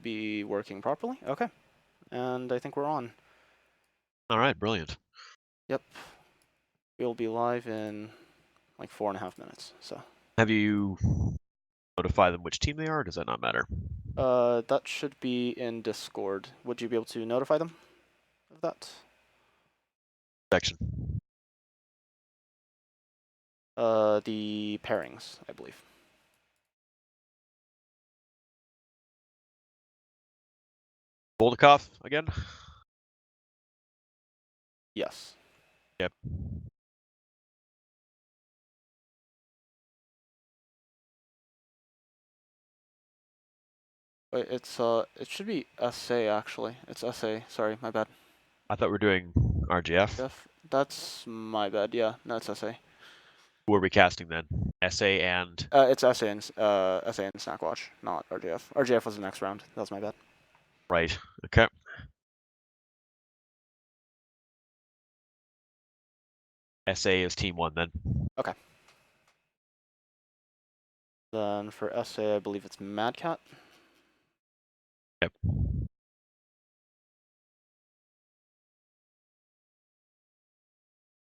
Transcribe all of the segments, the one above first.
be working properly. Okay. And I think we're on. All right, brilliant. Yep. We'll be live in like 4.5 minutes. So. Have you notified them which team they are, or does that not matter? That should be in Discord. Would you be able to notify them of that? Section. The pairings, I believe. Boldikov again? Yes. Yep. Wait, it should be SA actually. It's SA. Sorry, my bad. I thought we were doing RGF. That's my bad. Yeah, no, it's SA. Who are we casting then? SA and... It's SA and Snacc Watch, not RGF. RGF was the next round. That was my bad. Right. Okay. SA is team 1 then. Okay. Then for SA, I believe it's Mad Cat. Yep.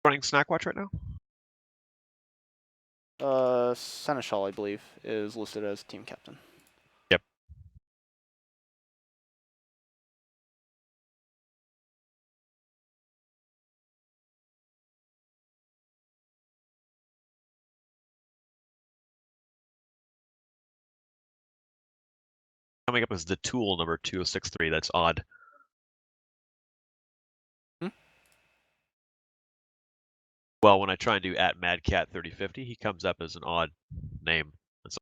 Running Snacc Watch right now? Seneschal, I believe, is listed as team captain. Yep. Coming up is the tool number 2063. That's odd. Well, when I try and do at madcat3050, he comes up as an odd name. That's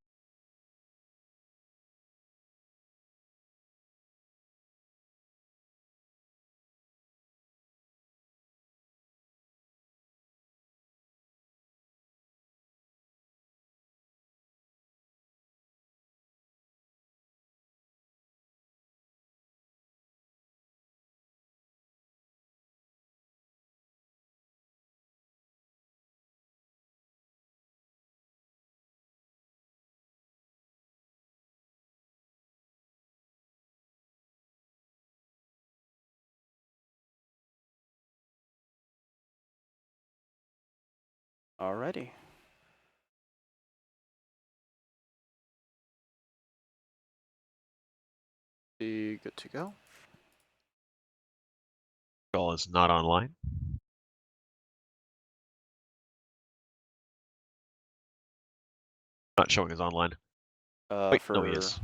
Alrighty. Be good to go. all is not online. Not showing as online. Wait, no, he is.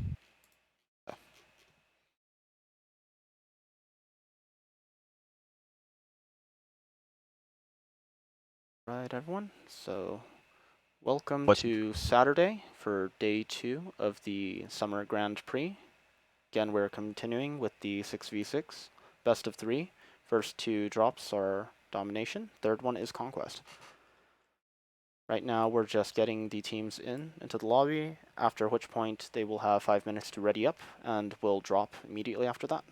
Right, everyone. So, welcome What's to Saturday for day 2 of the Summer Grand Prix. Again, we're continuing with the 6v6, best of 3. First 2 drops are domination, third one is conquest. Right now, we're just getting the teams into the lobby, after which point they will have 5 minutes to ready up, and will drop immediately after that.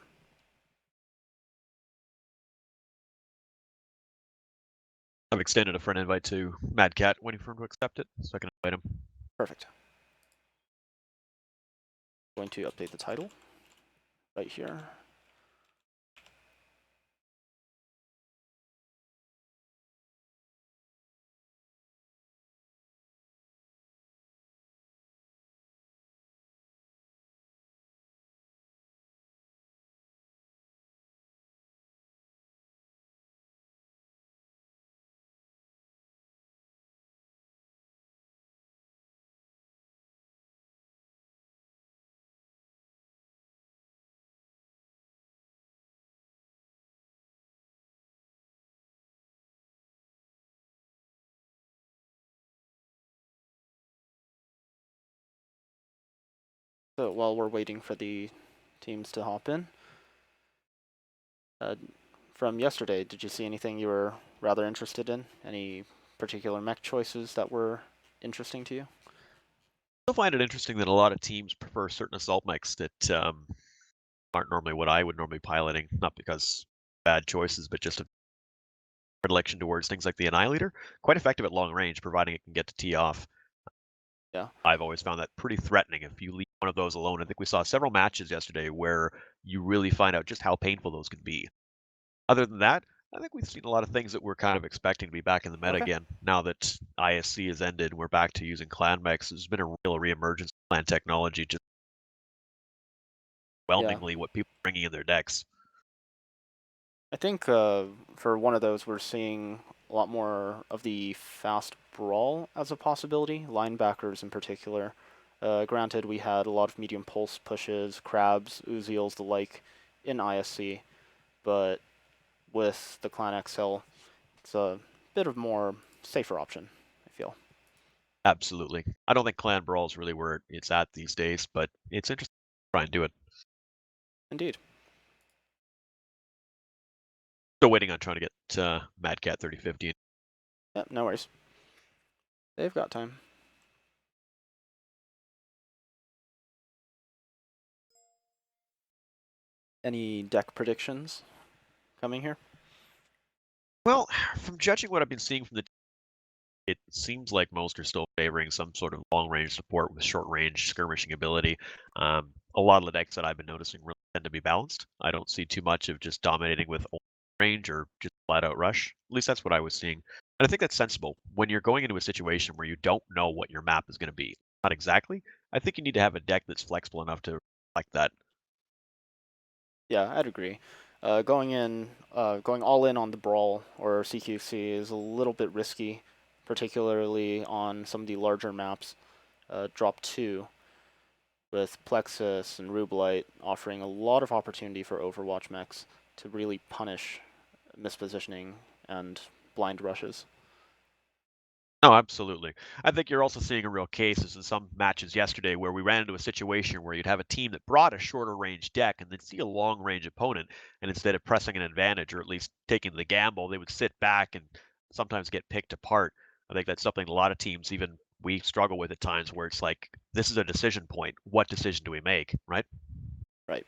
I've extended a friend invite to Mad Cat, waiting for him to accept it, so I can invite him. Perfect. Going to update the title right here. So while we're waiting for the teams to hop in, from yesterday, did you see anything you were rather interested in? Any particular mech choices that were interesting to you? I still find it interesting that a lot of teams prefer certain assault mechs that aren't normally what I would normally piloting, not because bad choices, but just a predilection towards things like the Annihilator. Quite effective at long range, providing it can get to tee off. Yeah. I've always found that pretty threatening if you leave one of those alone. I think we saw several matches yesterday where you really find out just how painful those can be. Other than that, I think we've seen a lot of things that we're kind of expecting to be back in the meta Okay. again. Now that ISC has ended and we're back to using clan mechs, there's been a real reemergence of clan technology, just Yeah. overwhelmingly what people are bringing in their decks. I think for one of those, we're seeing a lot more of the fast brawl as a possibility, linebackers in particular. Granted, we had a lot of medium pulse pushes, crabs, Uziels, the like in ISC, but with the Clan XL, it's a bit of more safer option, I feel. Absolutely. I don't think clan brawl is really where it's at these days, but it's interesting to try and do it. Indeed. Still waiting on trying to get Mad Cat 3050. Yep, no worries. They've got time. Any deck predictions coming here? Well, from judging what I've been seeing from the it seems like most are still favoring some sort of long range support with short range skirmishing ability. A lot of the decks that I've been noticing really tend to be balanced. I don't see too much of just dominating with only range or just flat out rush. At least that's what I was seeing. And I think that's sensible. When you're going into a situation where you don't know what your map is going to be, not exactly, I think you need to have a deck that's flexible enough to reflect that. Yeah, I'd agree. Going all in on the brawl or CQC is a little bit risky, particularly on some of the larger maps. Drop 2 with Plexus and Rubelite offering a lot of opportunity for Overwatch mechs to really punish mispositioning and blind rushes. No, absolutely. I think you're also seeing a real cases in some matches yesterday where we ran into a situation where you'd have a team that brought a shorter range deck and then see a long range opponent, and instead of pressing an advantage or at least taking the gamble, they would sit back and sometimes get picked apart. I think that's something a lot of teams, even we struggle with at times where it's like, this is a decision point. What decision do we make, right? Right.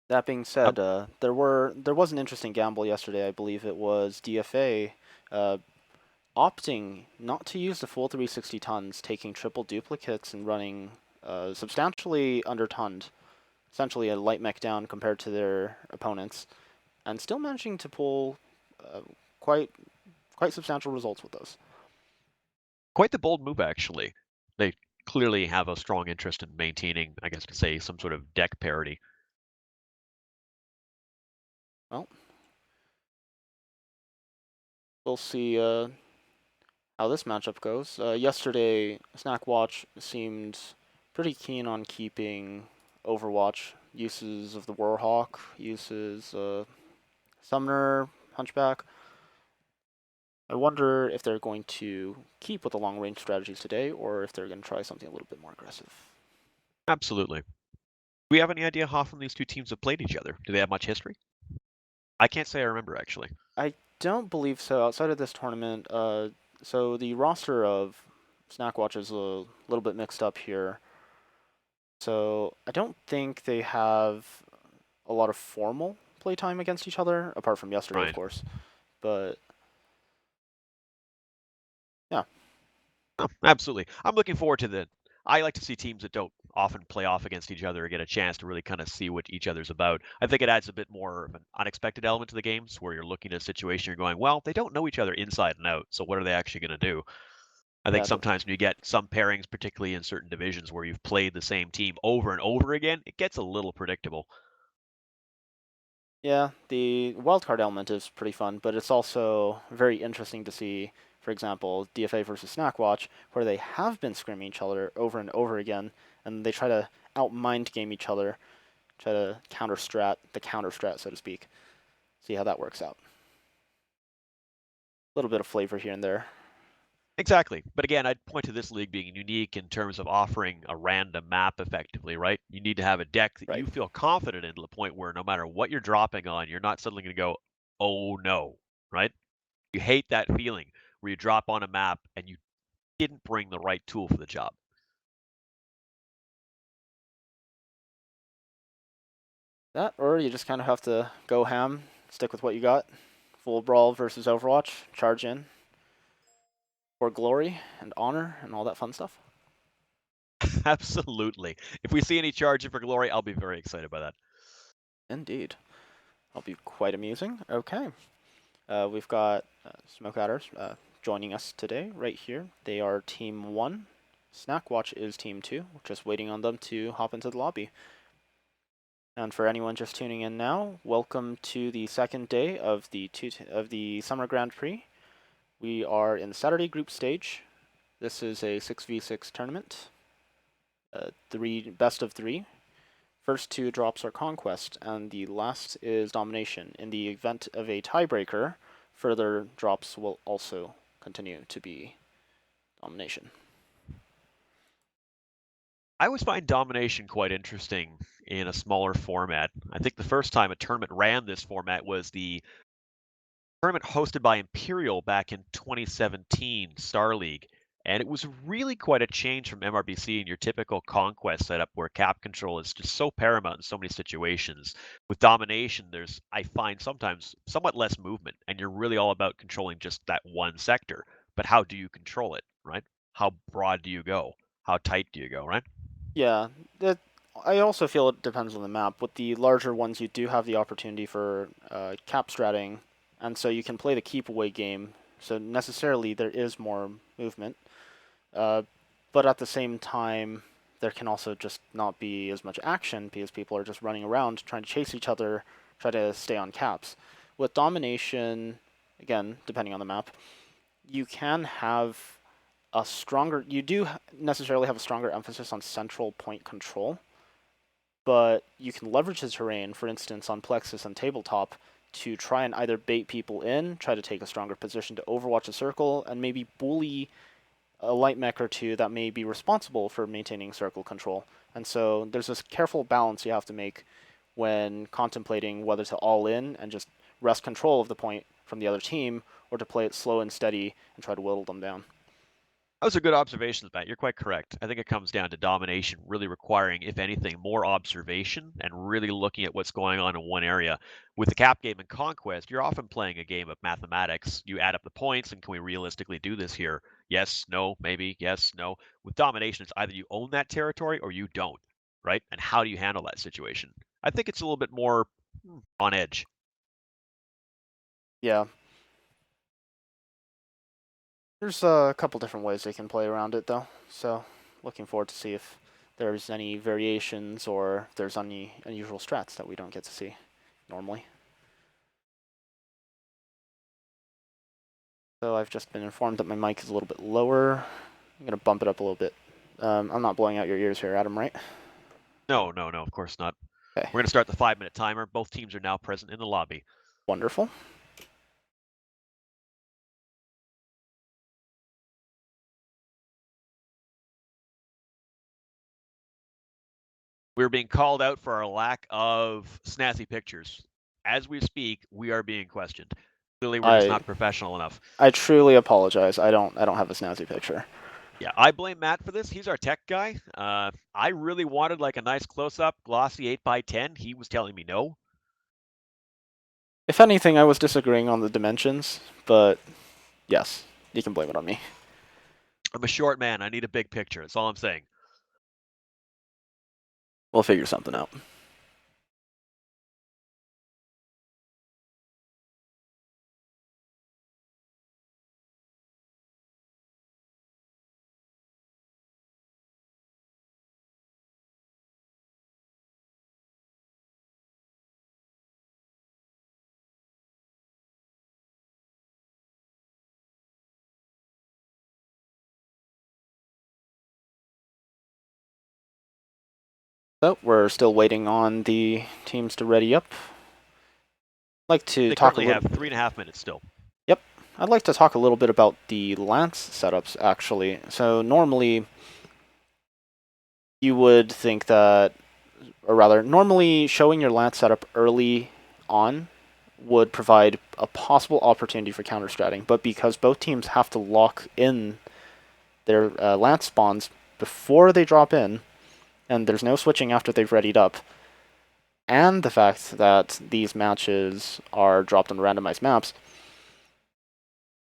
That being Um, said, there was an interesting gamble yesterday. I believe it was DFA uh, opting not to use the full 360 tons, taking triple duplicates and running substantially under tonned, essentially a light mech down compared to their opponents, and still managing to pull uh, quite quite substantial results with those. Quite the bold move, actually. They clearly have a strong interest in maintaining, I guess, to say, some sort of deck parity. Well, we'll see how this matchup goes. Yesterday, Snacc Watch seemed pretty keen on keeping Overwatch uses of the Warhawk, uses Summoner, Hunchback. I wonder if they're going to keep with the long range strategies today, or if they're going to try something a little bit more aggressive. Absolutely. Do we have any idea how often these two teams have played each other? Do they have much history? I can't say I remember, actually. I don't believe so. Outside of this tournament, so the roster of Snacc Watch is a little bit mixed up here. So I don't think they have a lot of formal playtime against each other, apart from yesterday, of Right. course. But yeah, Oh, absolutely. I'm looking forward to the. I like to see teams that don't often play off against each other get a chance to really kind of see what each other's about. I think it adds a bit more of an unexpected element to the games where you're looking at a situation, you're going, well, they don't know each other inside and out, so what are they actually going to do? I think yeah, sometimes when you get some pairings, particularly in certain divisions where you've played the same team over and over again, it gets a little predictable. yeah. The wildcard element is pretty fun, but it's also very interesting to see, for example, DFA versus Snacc Watch, where they have been scrimming each other over and over again, and they try to out mind game each other, try to counter strat, so to speak. See how that works out. A little bit of flavor here and there. Exactly. But again, I'd point to this league being unique in terms of offering a random map effectively, right? You need to have a deck that Right. you feel confident in to the point where no matter what you're dropping on, you're not suddenly going to go, oh no, right? You hate that feeling where you drop on a map and you didn't bring the right tool for the job. That, or you just kind of have to go ham, stick with what you got. Full brawl versus Overwatch, charge in. For glory and honor and all that fun stuff. Absolutely. If we see any charging for glory, I'll be very excited by that. Indeed. That'll be quite amusing. Okay. We've got Smoke Adders joining us today right here. They are Team 1. Snacc Watch is Team 2. We're just waiting on them to hop into the lobby. And for anyone just tuning in now, welcome to the second day of the Summer Grand Prix. We are in the Saturday group stage. This is a 6v6 tournament. Best of 3. First 2 drops are Conquest, and the last is Domination. In the event of a tiebreaker, further drops will also continue to be Domination. I always find Domination quite interesting in a smaller format. I think the first time a tournament ran this format was the tournament hosted by Imperial back in 2017, Star League. And it was really quite a change from MRBC and your typical Conquest setup where cap control is just so paramount in so many situations. With Domination, there's, I find sometimes, somewhat less movement, and you're really all about controlling just that one sector. But how do you control it, right? How broad do you go? How tight do you go, right? Yeah, I also feel it depends on the map. With the larger ones, you do have the opportunity for cap stratting, and so you can play the keep away game. So necessarily there is more movement, but at the same time, there can also just not be as much action because people are just running around trying to chase each other, try to stay on caps. With Domination, again, depending on the map, you can have you do necessarily have a stronger emphasis on central point control, but you can leverage the terrain, for instance, on Plexus and Tabletop, to try and either bait people in, try to take a stronger position to overwatch a circle, and maybe bully a light mech or two that may be responsible for maintaining circle control. And so there's this careful balance you have to make when contemplating whether to all in and just wrest control of the point from the other team, or to play it slow and steady and try to whittle them down. Those are good observations, Matt. You're quite correct. I think it comes down to Domination really requiring, if anything, more observation and really looking at what's going on in one area. With the cap game and Conquest, you're often playing a game of mathematics. You add up the points, and can we realistically do this here? Yes, no, maybe, yes, no. With Domination, it's either you own that territory or you don't, right? And how do you handle that situation? I think it's a little bit more on edge. Yeah. There's a couple different ways they can play around it, though. So, looking forward to see if there's any variations or if there's any unusual strats that we don't get to see normally. So I've just been informed that my mic is a little bit lower. I'm going to bump it up a little bit. I'm not blowing out your ears here, Adam, right? No, of course not. Okay. We're going to start the 5-minute timer. Both teams are now present in the lobby. Wonderful. We're being called out for our lack of snazzy pictures. As we speak, we are being questioned. Clearly, we're just not professional enough. I truly apologize. I don't have a snazzy picture. Yeah, I blame Matt for this. He's our tech guy. I really wanted like a nice close-up, glossy 8x10. He was telling me no. If anything, I was disagreeing on the dimensions, but yes, you can blame it on me. I'm a short man. I need a big picture. That's all I'm saying. We'll figure something out. So we're still waiting on the teams to ready up. I'd like to They talk a currently little. have 3.5 minutes still. Yep, I'd like to talk a little bit about the lance setups actually. So normally, you would think that, or rather, normally showing your lance setup early on would provide a possible opportunity for counter stratting, but because both teams have to lock in their lance spawns before they drop in, and there's no switching after they've readied up, and the fact that these matches are dropped on randomized maps,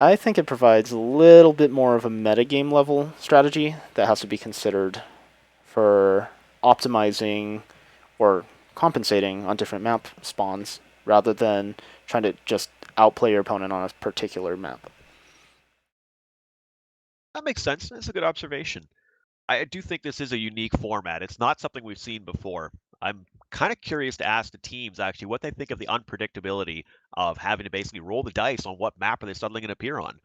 I think it provides a little bit more of a metagame level strategy that has to be considered for optimizing or compensating on different map spawns rather than trying to just outplay your opponent on a particular map. That makes sense. That's a good observation. I do think this is a unique format. It's not something we've seen before. I'm kind of curious to ask the teams actually what they think of the unpredictability of having to basically roll the dice on what map are they suddenly going to appear on.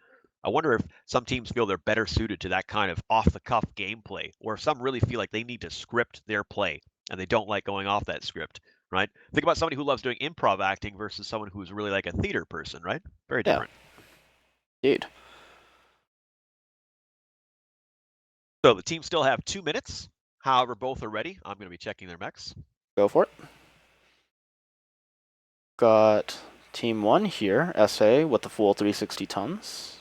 I wonder if some teams feel they're better suited to that kind of off the cuff gameplay, or if some really feel like they need to script their play and they don't like going off that script, right? Think about somebody who loves doing improv acting versus someone who's really like a theater person, right? Very Yeah, different. indeed. So the teams still have 2 minutes. However, both are ready. I'm going to be checking their mechs. Go for it. Got Team 1 here, SA, with the full 360 tons.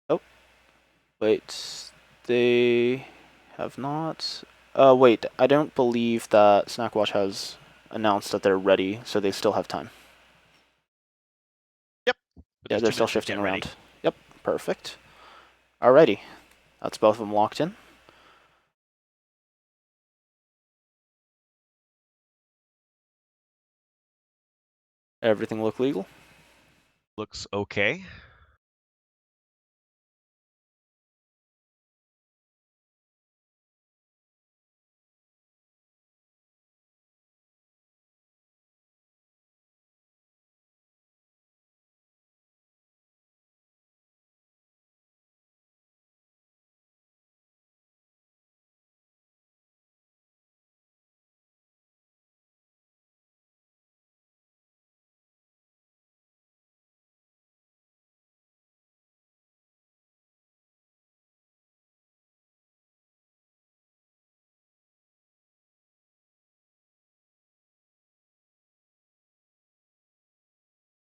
Oh, wait. They have not. Wait, I don't believe that Snackwatch has announced that they're ready, so they still have time. Yep. But Yeah, there's they're 2 minutes still to shifting get ready. around. Yep, perfect. Alrighty. That's both of them locked in. Everything look legal? Looks okay.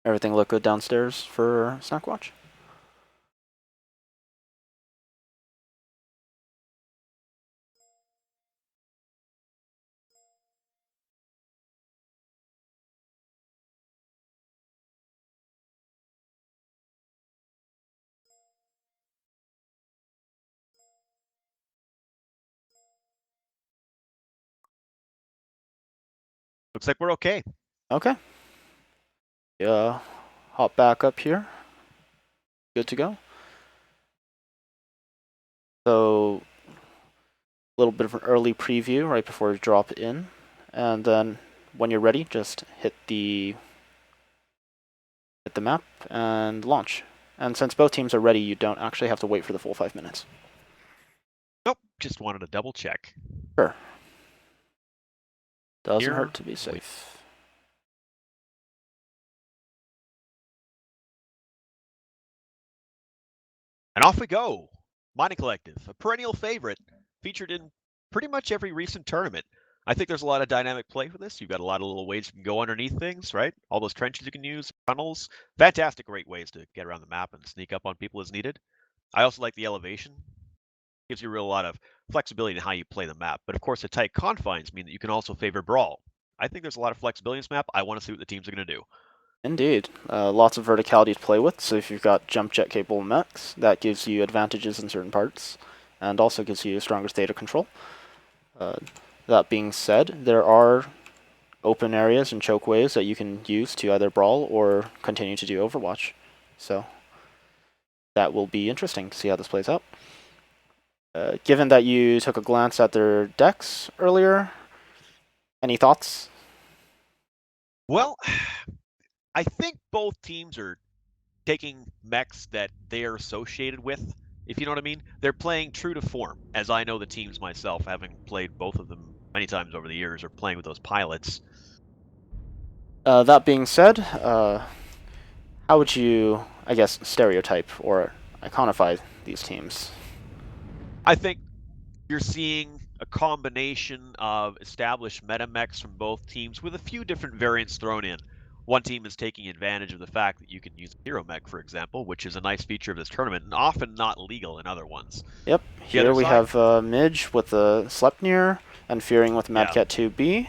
Everything look good downstairs for Snackwatch? Looks like we're okay. Okay. Yeah, hop back up here. Good to go. So, a little bit of an early preview right before you drop in. And then when you're ready, just hit the map and launch. And since both teams are ready, you don't actually have to wait for the full 5 minutes. Nope. Just wanted to double check. Sure. Doesn't Here. hurt to be safe. And off we go. Mining Collective, a perennial favorite, featured in pretty much every recent tournament. I think there's a lot of dynamic play for this. You've got a lot of little ways you can go underneath things, right? All those trenches you can use, tunnels. Fantastic, great ways to get around the map and sneak up on people as needed. I also like the elevation. Gives you a real lot of flexibility in how you play the map. But of course, the tight confines mean that you can also favor brawl. I think there's a lot of flexibility in this map. I want to see what the teams are going to do. Indeed. Lots of verticality to play with, so if you've got jump jet capable mechs, that gives you advantages in certain parts, and also gives you stronger theta control. That being said, there are open areas and chokeways that you can use to either brawl or continue to do Overwatch. So that will be interesting to see how this plays out. Given that you took a glance at their decks earlier, any thoughts? Well, I think both teams are taking mechs that they are associated with, if you know what I mean. They're playing true to form, as I know the teams myself, having played both of them many times over the years, or playing with those pilots. That being said, how would you, I guess, stereotype or iconify these teams? I think you're seeing a combination of established meta mechs from both teams with a few different variants thrown in. One team is taking advantage of the fact that you can use hero mech, for example, which is a nice feature of this tournament and often not legal in other ones. Yep, The here other we side, have Midge with the Sleipnir and Fearing with yeah, Madcat 2B.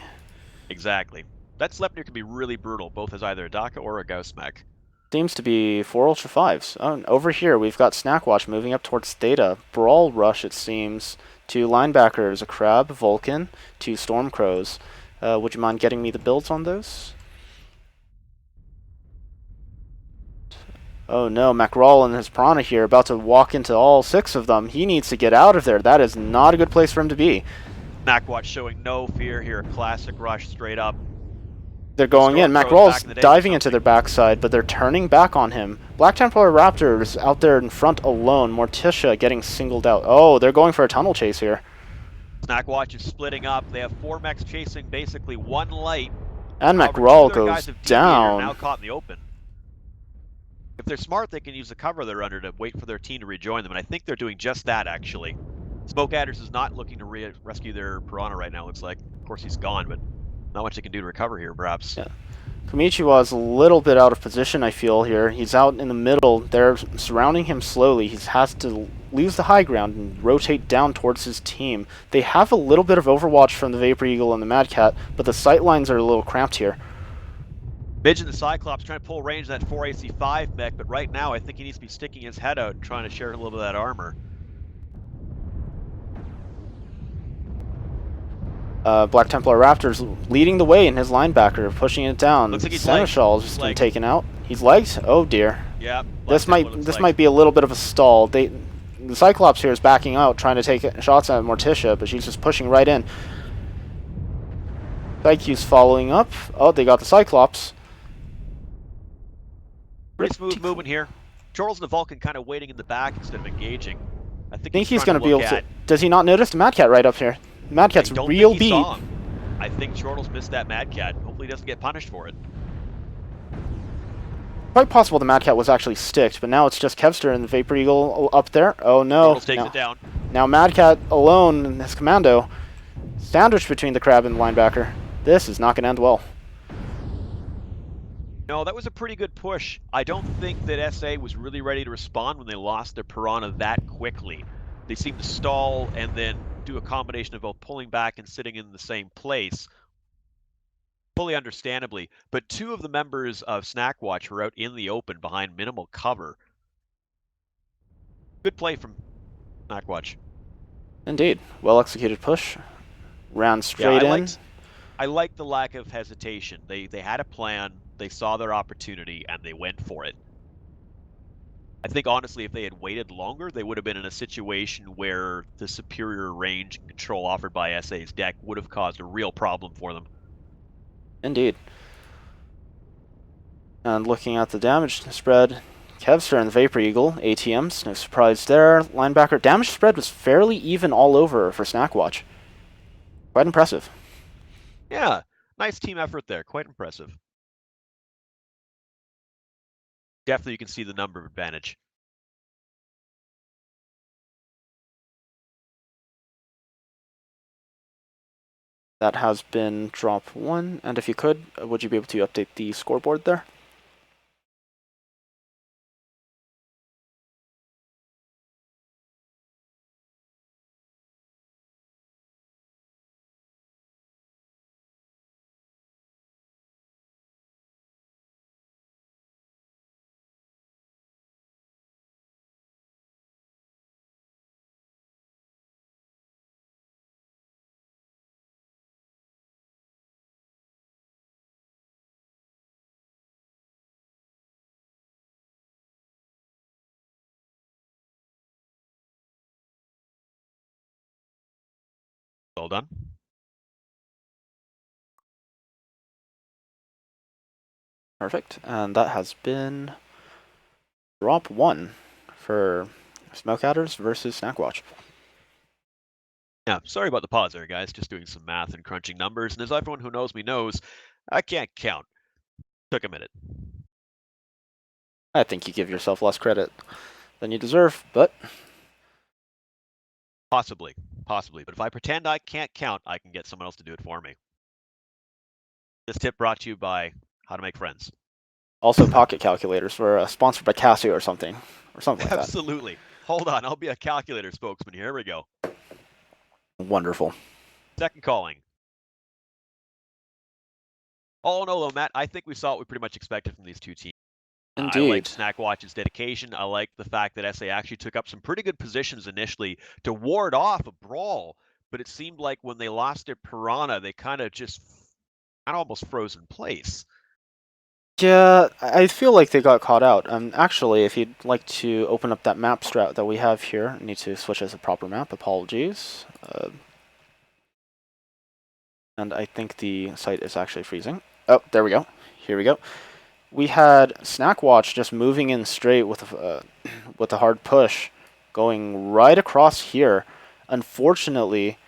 exactly. That Sleipnir can be really brutal, both as either a Daka or a Gauss mech. Seems to be 4 Ultra 5s. Oh, and over here, we've got Snackwatch moving up towards Theta. Brawl Rush, it seems. 2 linebackers, a Crab, Vulcan, 2 Stormcrows. Would you mind getting me the builds on those? Oh no, McRaw and his Piranha here about to walk into all 6 of them. He needs to get out of there. That is not a good place for him to be. Snackwatch showing no fear here. Classic rush straight up. They're going in. Stormcrows McRaw's back in the day diving into their backside, but they're turning back on him. Black Templar Raptors out there in front alone. Morticia getting singled out. Oh, they're going for a tunnel chase here. Snackwatch is splitting up. They have 4 mechs chasing basically 1 light. And However, McRaw 2 of their goes guys have down. now caught in the open. If they're smart, they can use the cover they're under to wait for their team to rejoin them, and I think they're doing just that, actually. Smoke Adders is not looking to rescue their Piranha right now, looks like. Of course, he's gone, but not much they can do to recover here, perhaps. Yeah. Komichiwa's a little bit out of position, I feel, here. He's out in the middle. They're surrounding him slowly. He has to lose the high ground and rotate down towards his team. They have a little bit of overwatch from the Vapor Eagle and the Mad Cat, but the sight lines are a little cramped here. Midge and the Cyclops trying to pull range of that 4AC5 mech, but right now I think he needs to be sticking his head out and trying to share a little bit of that armor. Black Templar Raptors leading the way in his linebacker, pushing it down. Looks like he's Seneschal's just been taken out. He's legged? Oh dear. Yeah. This might be a little bit of a stall. The Cyclops here is backing out, trying to take shots at Morticia, but she's just pushing right in. IQ's following up. Oh, they got the Cyclops. Pretty smooth movement here. Chortles and the Vulcan kind of waiting in the back instead of engaging. I think he's going to be able to... Does he not notice the Mad Cat right up here? Mad Cat's real beat. I think Chortles missed that Mad Cat. Hopefully he doesn't get punished for it. Quite possible the Mad Cat was actually sticked, but now it's just Kevster and the Vapor Eagle up there. Oh no. Chortles takes it down. Now Mad Cat alone in his commando. Sandwiched between the Crab and the linebacker. This is not going to end well. No, that was a pretty good push. I don't think that SA was really ready to respond when they lost their Piranha that quickly. They seemed to stall and then do a combination of both pulling back and sitting in the same place. Fully understandably, but 2 of the members of Snackwatch were out in the open behind minimal cover. Good play from Snackwatch. Indeed. Well executed push. Ran straight in. I liked the lack of hesitation. They had a plan, they saw their opportunity, and they went for it. I think, honestly, if they had waited longer, they would have been in a situation where the superior range and control offered by SA's deck would have caused a real problem for them. Indeed. And looking at the damage spread, Kevster and the Vapor Eagle, ATMs, no surprise there. Linebacker, damage spread was fairly even all over for Snackwatch. Quite impressive. Yeah, nice team effort there. Quite impressive. Definitely you can see the number advantage. That has been drop 1, and if you could, would you be able to update the scoreboard there? Well done. Perfect, and that has been drop 1 for Smoke Adders versus Snackwatch. Yeah, sorry about the pause there, guys. Just doing some math and crunching numbers, and as everyone who knows me knows, I can't count. Took a minute. I think you give yourself less credit than you deserve, but... Possibly. But if I pretend I can't count, I can get someone else to do it for me. This tip brought to you by How to Make Friends. Also pocket calculators were sponsored by Casio or something like that. Absolutely. Hold on, I'll be a calculator spokesman. Here we go. Wonderful. Second calling. All in all, though, Matt, I think we saw what we pretty much expected from these 2 teams. I like Indeed. Snackwatch's dedication. I like the fact that SA actually took up some pretty good positions initially to ward off a brawl, but it seemed like when they lost their Piranha, they kind of just kind of almost froze in place. Yeah, I feel like they got caught out. Actually, if you'd like to open up that map strat that we have here, I need to switch as a proper map. Apologies. And I think the site is actually freezing. Oh, there we go. Here we go. We had Snackwatch just moving in straight with with a hard push, going right across here. Unfortunately,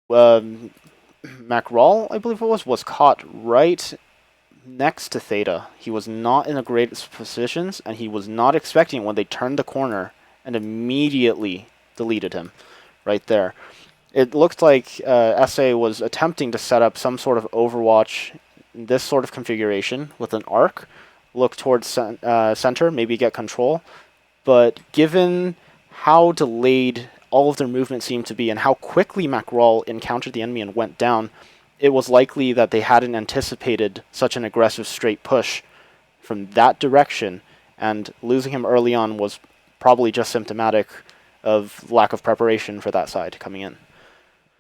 Macrawl, I believe it was caught right next to Theta. He was not in the greatest positions, and he was not expecting it when they turned the corner and immediately deleted him right there. It looked like SA was attempting to set up some sort of Overwatch in this sort of configuration with an arc, look towards center, maybe get control. But given how delayed all of their movement seemed to be and how quickly Macrawl encountered the enemy and went down, it was likely that they hadn't anticipated such an aggressive straight push from that direction, and losing him early on was probably just symptomatic of lack of preparation for that side coming in.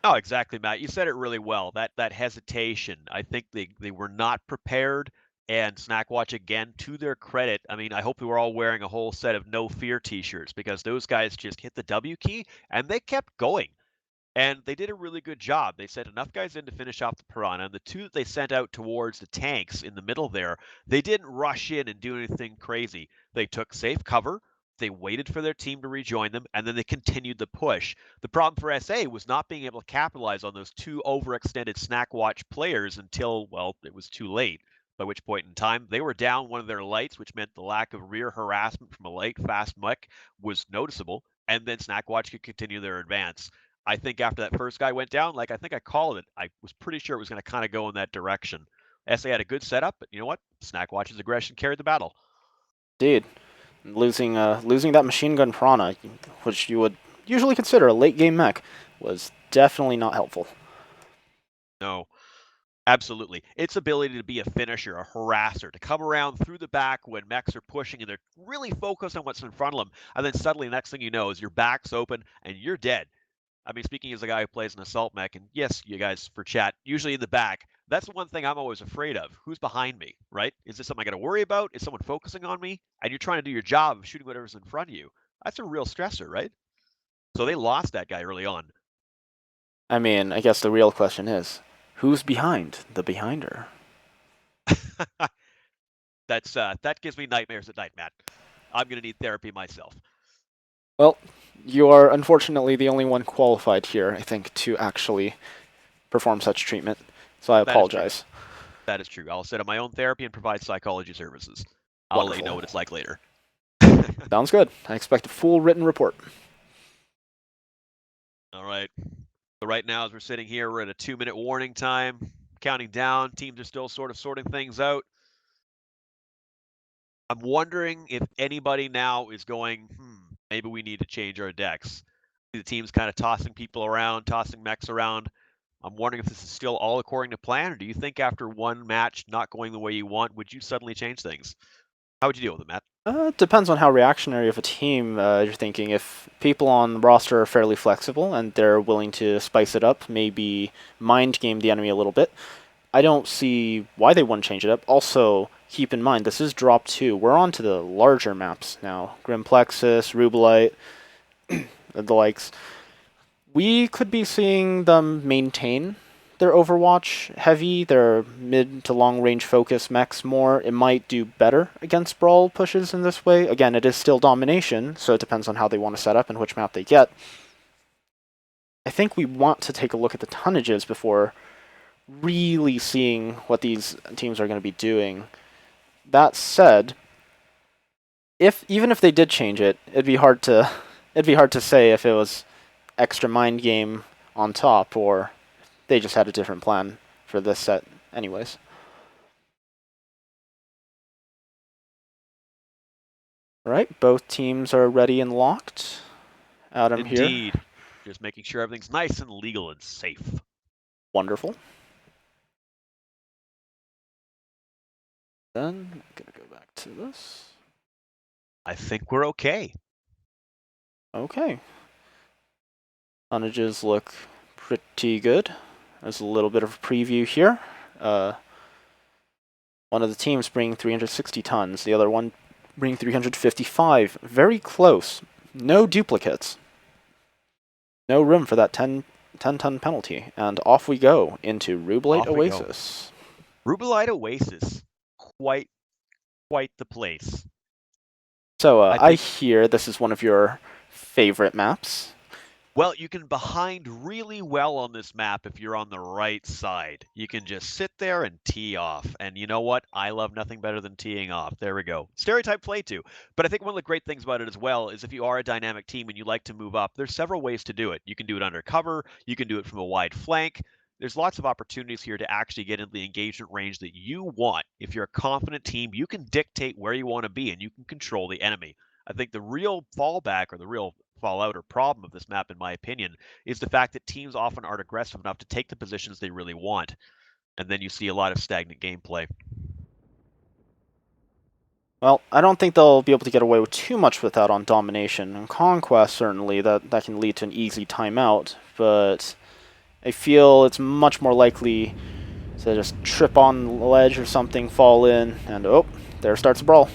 Oh, exactly, Matt. You said it really well. That hesitation. I think they were not prepared. And Snackwatch, again, to their credit, I mean, I hope we were all wearing a whole set of No Fear t-shirts because those guys just hit the W key and they kept going. And they did a really good job. They sent enough guys in to finish off the Piranha. And the two that they sent out towards the tanks in the middle there, they didn't rush in and do anything crazy. They took safe cover. They waited for their team to rejoin them, and then they continued the push. The problem for SA was not being able to capitalize on those two overextended Snackwatch players until, well, it was too late. By which point in time, they were down one of their lights, which meant the lack of rear harassment from a light fast mech was noticeable, and then Snackwatch could continue their advance. I think after that first guy went down, like I think I called it, I was pretty sure it was going to kind of go in that direction. SA had a good setup, but you know what? Snackwatch's aggression carried the battle. Indeed. Losing that machine gun Piranha, which you would usually consider a late game mech, was definitely not helpful. No, absolutely. Its ability to be a finisher, a harasser, to come around through the back when mechs are pushing and they're really focused on what's in front of them, and then suddenly the next thing you know is your back's open and you're dead. I mean, speaking as a guy who plays an assault mech, and yes, you guys for chat, usually in the back, that's the one thing I'm always afraid of. Who's behind me, right? Is this something I got to worry about? Is someone focusing on me? And you're trying to do your job of shooting whatever's in front of you. That's a real stressor, right? So they lost that guy early on. I mean, I guess the real question is, who's behind the behinder? That gives me nightmares at night, Matt. I'm gonna need therapy myself. Well, you are unfortunately the only one qualified here, I think, to actually perform such treatment. So I That is true. apologize. That is true. I'll set up my own therapy and provide psychology services. I'll let you know Wonderful. what it's like later. Sounds good. I expect a full written report. All right. So right now, as we're sitting here, we're at a 2-minute warning time, counting down. Teams are still sort of sorting things out. I'm wondering if anybody now is going, maybe we need to change our decks. The team's kind of tossing people around, tossing mechs around. I'm wondering if this is still all according to plan, or do you think after one match not going the way you want, would you suddenly change things? How would you deal with it, Matt? It depends on how reactionary of a team you're thinking. If people on the roster are fairly flexible and they're willing to spice it up, maybe mind game the enemy a little bit, I don't see why they wouldn't change it up. Also, keep in mind, this is drop 2. We're on to the larger maps now. Grimplexus, Rubelite, the likes. We could be seeing them maintain their Overwatch heavy, their mid to long range focus mechs more. It might do better against brawl pushes in this way. Again, it is still domination, so it depends on how they want to set up and which map they get. I think we want to take a look at the tonnages before really seeing what these teams are going to be doing. That said, even if they did change it, it'd be hard to say if it was extra mind game on top or they just had a different plan for this set anyways. All right, both teams are ready and locked. Adam here. Indeed. Just making sure everything's nice and legal and safe. Wonderful. Then I'm gonna go back to this. I think we're okay. Okay. Tonnages look pretty good. There's a little bit of a preview here. One of the teams bringing 360 tons, the other one bringing 355. Very close. No duplicates. No room for that 10-ton penalty. And off we go into Rubelite Oasis. Rubelite Oasis. Quite the place. So I hear this is one of your favorite maps. Well, you can behind really well on this map if you're on the right side. You can just sit there and tee off. And you know what? I love nothing better than teeing off. There we go. Stereotype play too. But I think one of the great things about it as well is if you are a dynamic team and you like to move up, there's several ways to do it. You can do it under cover. You can do it from a wide flank. There's lots of opportunities here to actually get into the engagement range that you want. If you're a confident team, you can dictate where you want to be and you can control the enemy. I think the real fallback or the real fallout or problem of this map, in my opinion, is the fact that teams often aren't aggressive enough to take the positions they really want. And then you see a lot of stagnant gameplay. Well, I don't think they'll be able to get away with too much with that on Domination. And Conquest, certainly, that can lead to an easy timeout, but I feel it's much more likely to just trip on the ledge or something, fall in, and oh, there starts a brawl.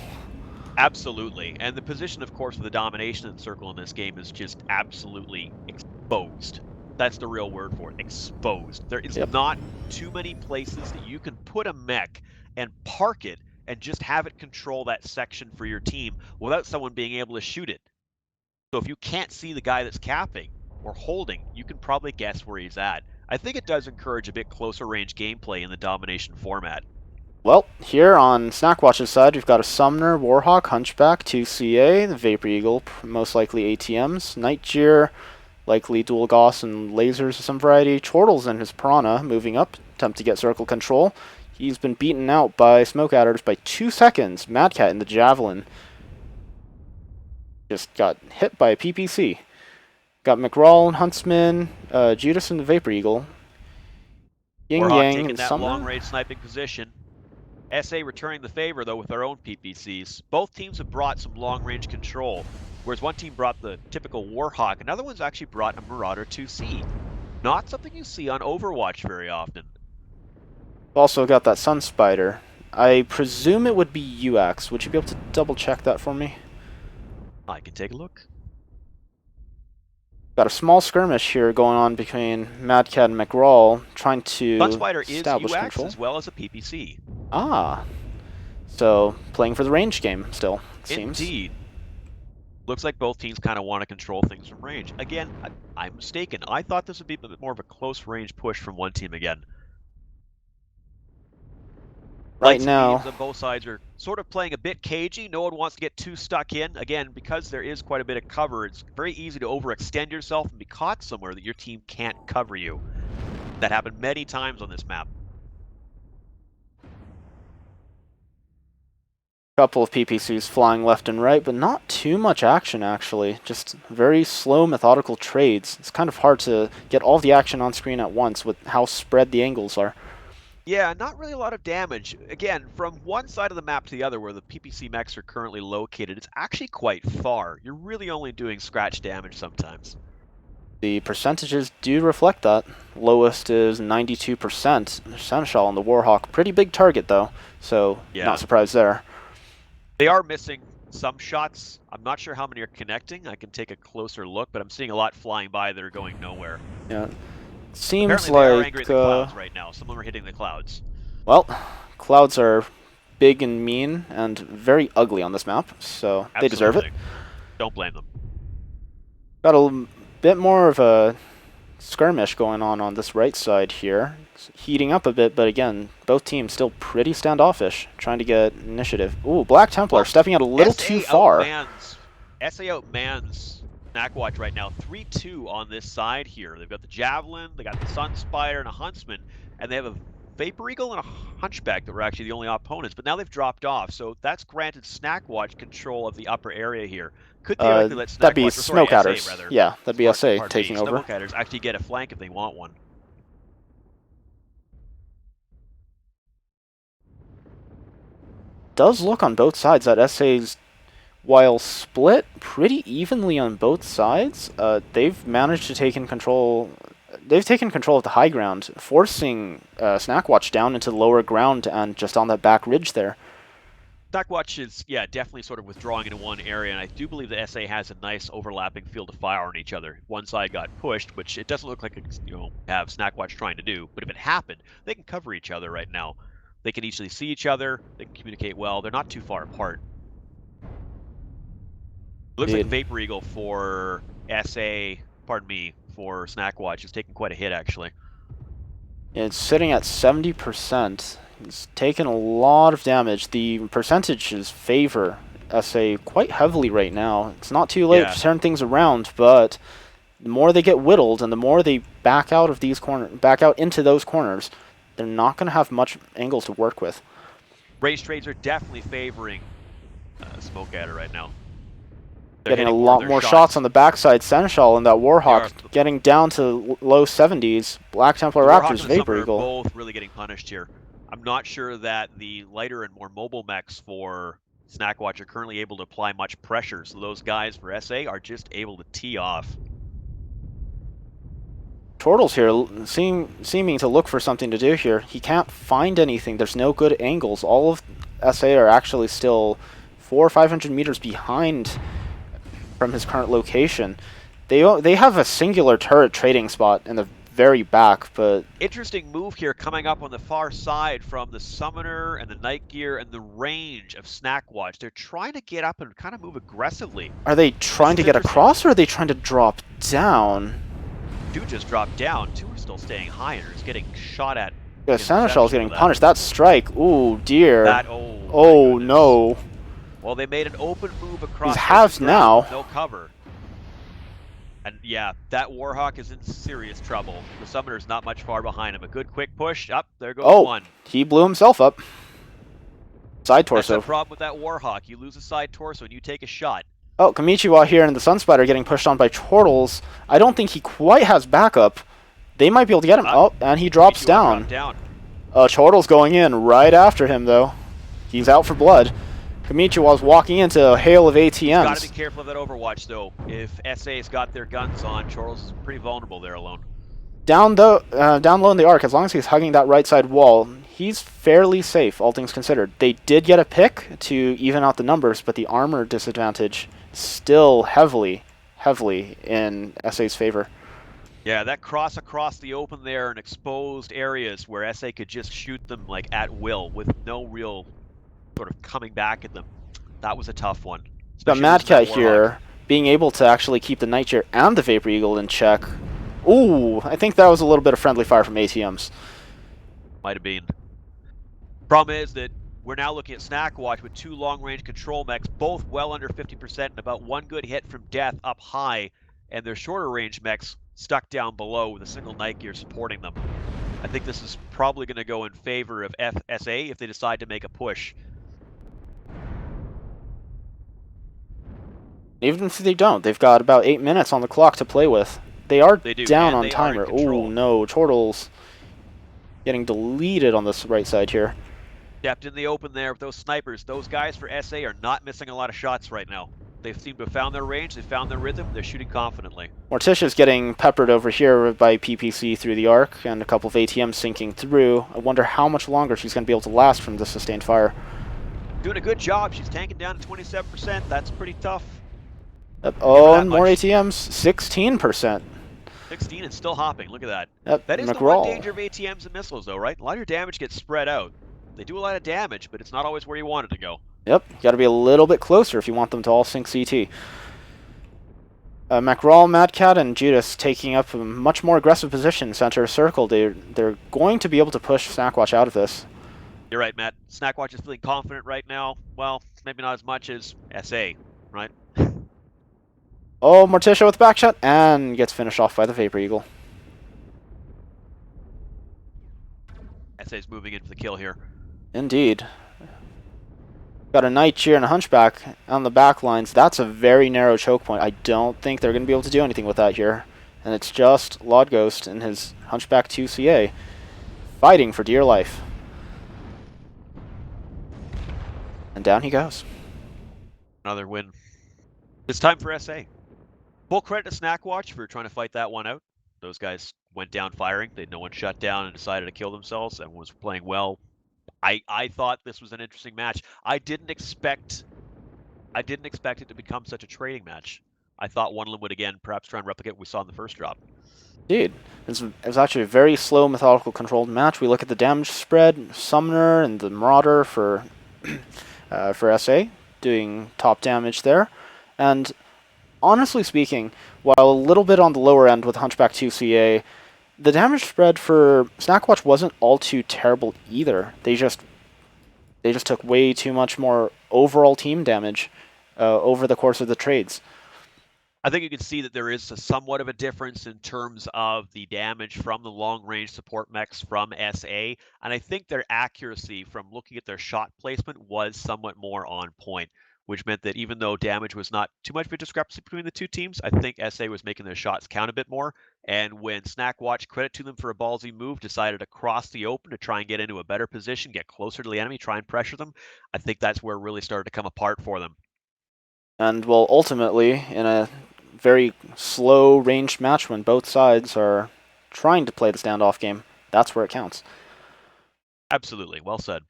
Absolutely. And the position, of course, of the domination circle in this game is just absolutely exposed. That's the real word for it, exposed. There is not too many places that you can put a mech and park it and just have it control that section for your team without someone being able to shoot it. So if you can't see the guy that's capping or holding, you can probably guess where he's at. I think it does encourage a bit closer range gameplay in the domination format. Well, here on Snackwatch's side, we've got a Summoner, Warhawk, Hunchback, 2CA, the Vapor Eagle, most likely ATMs, Nightjeer, likely dual Gauss and lasers of some variety, Chortles and his Piranha moving up, attempt to get circle control. He's been beaten out by Smoke Adders by 2 seconds. Madcat in the Javelin just got hit by a PPC. Got McRaw and Huntsman, Judas and the Vapor Eagle. Yin Warhawk Yang taking and that Summoner. long-range sniping position. SA returning the favor, though, with their own PPCs. Both teams have brought some long-range control, whereas one team brought the typical Warhawk. Another one's actually brought a Marauder 2C. Not something you see on Overwatch very often. Also got that Sun Spider. I presume it would be UX. Would you be able to double-check that for me? I can take a look. Got a small skirmish here going on between Madcat and McRaw, trying to Sunspider establish is UX control. as well as a PPC. Ah. So, playing for the range game still, it seems. Indeed. Looks like both teams kind of want to control things from range. Again, I'm mistaken. I thought this would be a bit more of a close range push from one team again. Right Lights now, and mediums on both sides are sort of playing a bit cagey. No one wants to get too stuck in. Again, because there is quite a bit of cover, it's very easy to overextend yourself and be caught somewhere that your team can't cover you. That happened many times on this map. couple of PPCs flying left and right, but not too much action actually. Just very slow, methodical trades. It's kind of hard to get all the action on screen at once with how spread the angles are. Yeah, not really a lot of damage. Again, from one side of the map to the other where the PPC mechs are currently located, it's actually quite far. You're really only doing scratch damage sometimes. The percentages do reflect that. Lowest is 92%. Seneschal on the Warhawk. Pretty big target though, so Yeah. Not surprised there. They are missing some shots. I'm not sure how many are connecting. I can take a closer look, but I'm seeing a lot flying by that are going nowhere. Yeah. Seems Apparently like they are angry at the clouds right now. Some of them are hitting the clouds. Well, clouds are big and mean and very ugly on this map, so Absolutely. They deserve it. Don't blame them. Got a bit more of a skirmish going on this right side here. It's heating up a bit, but again, both teams still pretty standoffish, trying to get initiative. Ooh, Black Templar stepping out a little too far. SA outmans Snackwatch right now. 3-2 on this side here. They've got the Javelin, they got the Sun Spider and a Huntsman, and they have a Vapor Eagle and a Hunchback that were actually the only opponents, but now they've dropped off, so that's granted Snackwatch control of the upper area here. Could theoretically let Snackwatch, that'd be Smoke Adders. SA, rather. Yeah, that'd be SA taking over. Smoke Adders actually get a flank if they want one. does look on both sides that SA's, while split pretty evenly on both sides, they've managed to take in control. They've taken control of the high ground, forcing Snackwatch down into the lower ground and just on that back ridge there. Snackwatch is, yeah, definitely sort of withdrawing into one area, and I do believe the SA has a nice overlapping field of fire on each other. One side got pushed, which it doesn't look like it's, have Snackwatch trying to do, but if it happened, they can cover each other right now. They can easily see each other, they can communicate well, they're not too far apart. It looks like Vapor Eagle for SA, pardon me, for Snackwatch is taking quite a hit, actually. It's sitting at 70%. He's taken a lot of damage. The percentages favor SA quite heavily right now. It's not too late to turn things around, but the more they get whittled and the more they back out of these back out into those corners, they're not going to have much angles to work with. Race trades are definitely favoring Smoke Adder right now. Getting a lot more shots on the backside. Seneschal and that Warhawk getting down to low 70s. Black Templar Raptors, Vapor Eagle. Both really getting punished here. I'm not sure that the lighter and more mobile mechs for Snackwatch are currently able to apply much pressure, so those guys for SA are just able to tee off. Turtles here seeming to look for something to do here. He can't find anything. There's no good angles. All of SA are actually still 400 or 500 meters behind from his current location. They have a singular turret trading spot in the very back, but... Interesting move here coming up on the far side from the Summoner and the Night Gear and the range of Snackwatch. They're trying to get up and kind of move aggressively. Are they trying to get across, or are they trying to drop down? Two just dropped down. Two are still staying higher. It's getting shot at. Yeah, Seneschal's getting punished. That strike. Ooh, dear. Oh no. Well, they made an open move across. He's halves now. No cover. And yeah, that Warhawk is in serious trouble. The Summoner's not much far behind him. A good quick push. Up, there goes one. He blew himself up. Side torso. That's the problem with that Warhawk. You lose a side torso and you take a shot. Oh, Kamichiwa here and the Sunspider getting pushed on by Chortles. I don't think he quite has backup. They might be able to get him. Oh, and he drops down. Chortles going in right after him, though. He's out for blood. Kamichiwa's walking into a hail of ATMs. Got to be careful of that Overwatch, though. If SA's got their guns on, Chortles is pretty vulnerable there alone. Down low in the arc, as long as he's hugging that right side wall, he's fairly safe, all things considered. They did get a pick to even out the numbers, but the armor disadvantage still heavily in SA's favor. Yeah, that cross across the open there and exposed areas where SA could just shoot them like at will with no real sort of coming back at them. That was a tough one. Got Mad Cat here being able to actually keep the Nightshare and the Vapor Eagle in check. Ooh, I think that was a little bit of friendly fire from ATMs. Might have been. Problem is that we're now looking at Snackwatch with two long-range control mechs, both well under 50% and about one good hit from death up high, and their shorter range mechs stuck down below with a single Night Gear supporting them. I think this is probably going to go in favor of FSA if they decide to make a push. Even if they don't, they've got about 8 minutes on the clock to play with. They are down on timer. Oh no, Chortles getting deleted on this right side here. Stepped in the open there with those snipers. Those guys for SA are not missing a lot of shots right now. They seem to have found their range, they found their rhythm, they're shooting confidently. Morticia's getting peppered over here by PPC through the arc, and a couple of ATMs sinking through. I wonder how much longer she's going to be able to last from this sustained fire. Doing a good job. She's tanking down to 27%. That's pretty tough. Oh, and more ATMs, 16%. 16 and still hopping. Look at that. That is McGraw. The one danger of ATMs and missiles, though, right? A lot of your damage gets spread out. They do a lot of damage, but it's not always where you want it to go. Yep, you got to be a little bit closer if you want them to all sink CT. McGraw, Mad Cat, and Judas taking up a much more aggressive position center circle. They're going to be able to push Snackwatch out of this. You're right, Matt. Snackwatch is feeling confident right now. Well, maybe not as much as SA, right? Oh, Morticia with the back shot, and gets finished off by the Vapor Eagle. SA's moving in for the kill here. Indeed. Got a Night Cheer and a Hunchback on the back lines. That's a very narrow choke point. I don't think they're going to be able to do anything with that here. And it's just Lord Ghost and his Hunchback 2CA fighting for dear life. And down he goes. Another win. It's time for SA. Full credit to Snacc Watch for trying to fight that one out. Those guys went down firing. They had no one shut down and decided to kill themselves and was playing well. I thought this was an interesting match. I didn't expect it to become such a trading match. I thought one of them would again perhaps try and replicate what we saw in the first drop. Indeed. It was actually a very slow, methodical, controlled match. We look at the damage spread, Summoner and the Marauder for SA, doing top damage there. And honestly speaking, while a little bit on the lower end with Hunchback 2CA, the damage spread for Snacc Watch wasn't all too terrible either. They just took way too much more overall team damage over the course of the trades. I think you can see that there is somewhat of a difference in terms of the damage from the long-range support mechs from SA, and I think their accuracy from looking at their shot placement was somewhat more on point, which meant that even though damage was not too much of a discrepancy between the two teams, I think SA was making their shots count a bit more. And when Snacc Watch, credit to them for a ballsy move, decided to cross the open to try and get into a better position, get closer to the enemy, try and pressure them, I think that's where it really started to come apart for them. And well, ultimately, in a very slow ranged match when both sides are trying to play the standoff game, that's where it counts. Absolutely. Well said.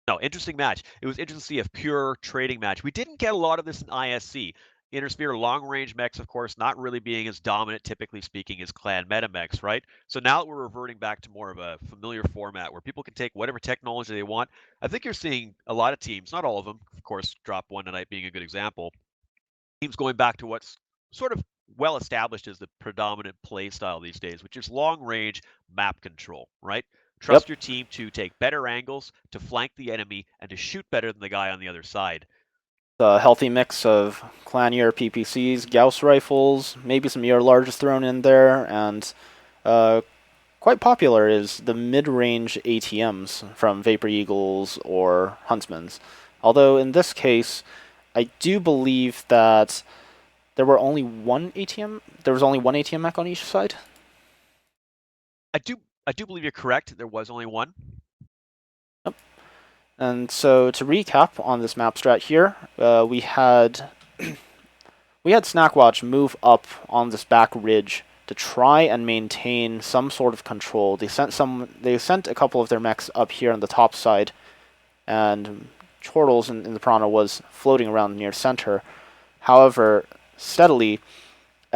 No, interesting match. It was interesting to see a pure trading match. We didn't get a lot of this in ISC. Intersphere long range mechs, of course, not really being as dominant, typically speaking, as clan meta mechs, right? So now that we're reverting back to more of a familiar format where people can take whatever technology they want, I think you're seeing a lot of teams, not all of them, of course, Drop One tonight being a good example, teams going back to what's sort of well established as the predominant play style these days, which is long range map control, right? Yep. Trust your team to take better angles, to flank the enemy, and to shoot better than the guy on the other side. A healthy mix of clan year PPCs, Gauss rifles, maybe some ER larges thrown in there, and quite popular is the mid-range ATMs from Vapor Eagles or Huntsmans. Although in this case, I do believe that there were only one ATM. There was only one ATM mech on each side. I do believe you're correct. There was only one. Yep. And so to recap on this map strat here, we had Snacc Watch move up on this back ridge to try and maintain some sort of control. They sent a couple of their mechs up here on the top side, and Chortles in the Piranha was floating around near center. However, steadily,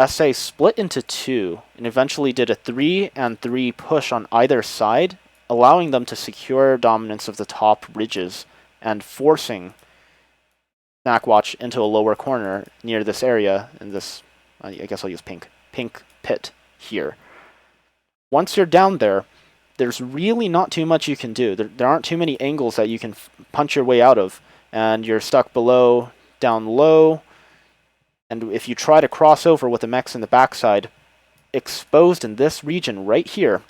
SA split into two and eventually did a 3-and-3 push on either side, allowing them to secure dominance of the top ridges and forcing Snacc Watch into a lower corner near this area in this, I guess I'll use pink pit here. Once you're down there, there's really not too much you can do. There aren't too many angles that you can punch your way out of, and you're stuck below, down low, and if you try to cross over with the mechs in the backside, exposed in this region right here,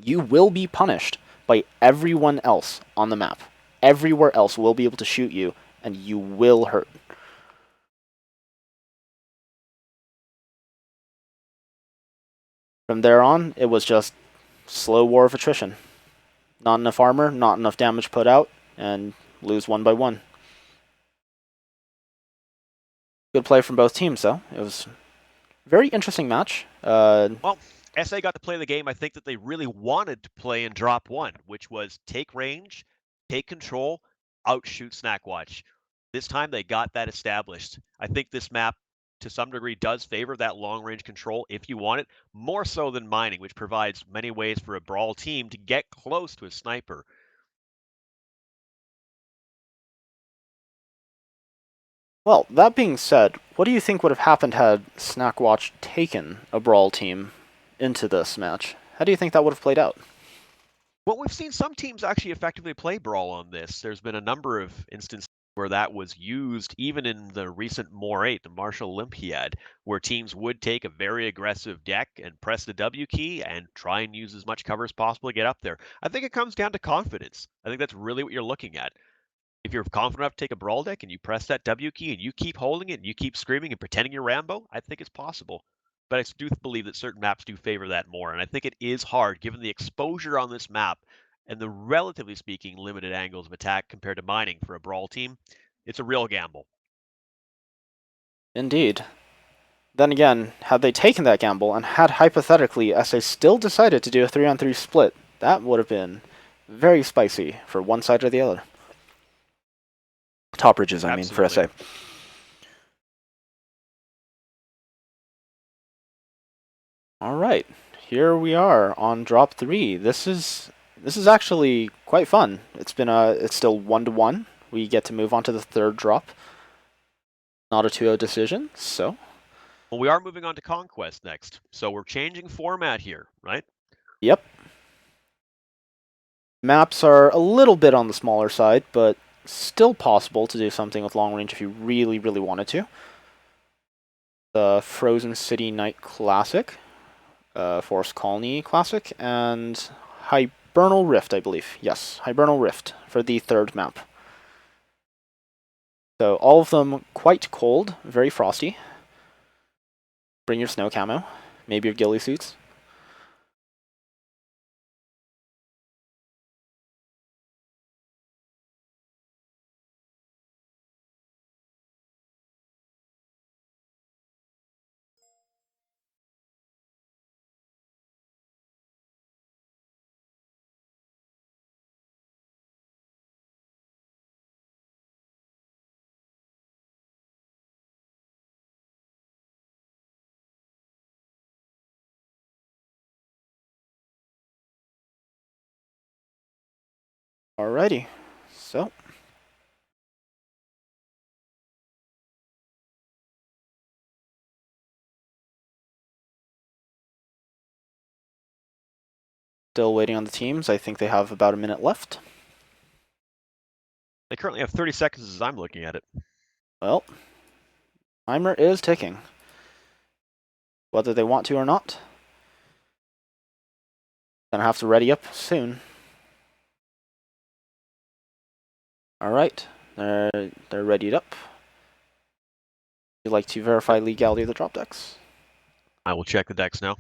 you will be punished by everyone else on the map. Everywhere else will be able to shoot you, and you will hurt. From there on, it was just slow war of attrition. Not enough armor, not enough damage put out, and lose one by one. Good play from both teams, though. It was a very interesting match. Well, SA got to play the game I think that they really wanted to play in Drop 1, which was take range, take control, outshoot Snacc Watch. This time they got that established. I think this map, to some degree, does favor that long-range control if you want it, more so than mining, which provides many ways for a brawl team to get close to a sniper. Well, that being said, what do you think would have happened had Snacc Watch taken a brawl team into this match? How do you think that would have played out? Well, we've seen some teams actually effectively play Brawl on this. There's been a number of instances where that was used, even in the recent More 8, the Marshall Olympiad, where teams would take a very aggressive deck and press the W key and try and use as much cover as possible to get up there. I think it comes down to confidence. I think that's really what you're looking at. If you're confident enough to take a Brawl deck and you press that W key and you keep holding it and you keep screaming and pretending you're Rambo, I think it's possible. But I do believe that certain maps do favor that more. And I think it is hard, given the exposure on this map and the relatively speaking limited angles of attack compared to mining for a brawl team, it's a real gamble. Indeed. Then again, had they taken that gamble and had hypothetically SA still decided to do a 3-on-3 split, that would have been very spicy for one side or the other. Top ridges, I mean, for SA. All right, here we are on drop 3. This is actually quite fun. It's still 1-1. We get to move on to the third drop. Not a 2-0 decision, so. Well, we are moving on to Conquest next, so we're changing format here, right? Yep. Maps are a little bit on the smaller side, but still possible to do something with long range if you really, really wanted to. The Frozen City Night Classic, Forest Colony Classic, and Hibernal Rift, I believe. Yes, Hibernal Rift for the third map. So all of them quite cold, very frosty. Bring your snow camo, maybe your ghillie suits. Alrighty, so. Still waiting on the teams. I think they have about a minute left. They currently have 30 seconds as I'm looking at it. Well, timer is ticking. Whether they want to or not. Gonna have to ready up soon. Alright, they're readied up. Would you like to verify legality of the drop decks? I will check the decks now.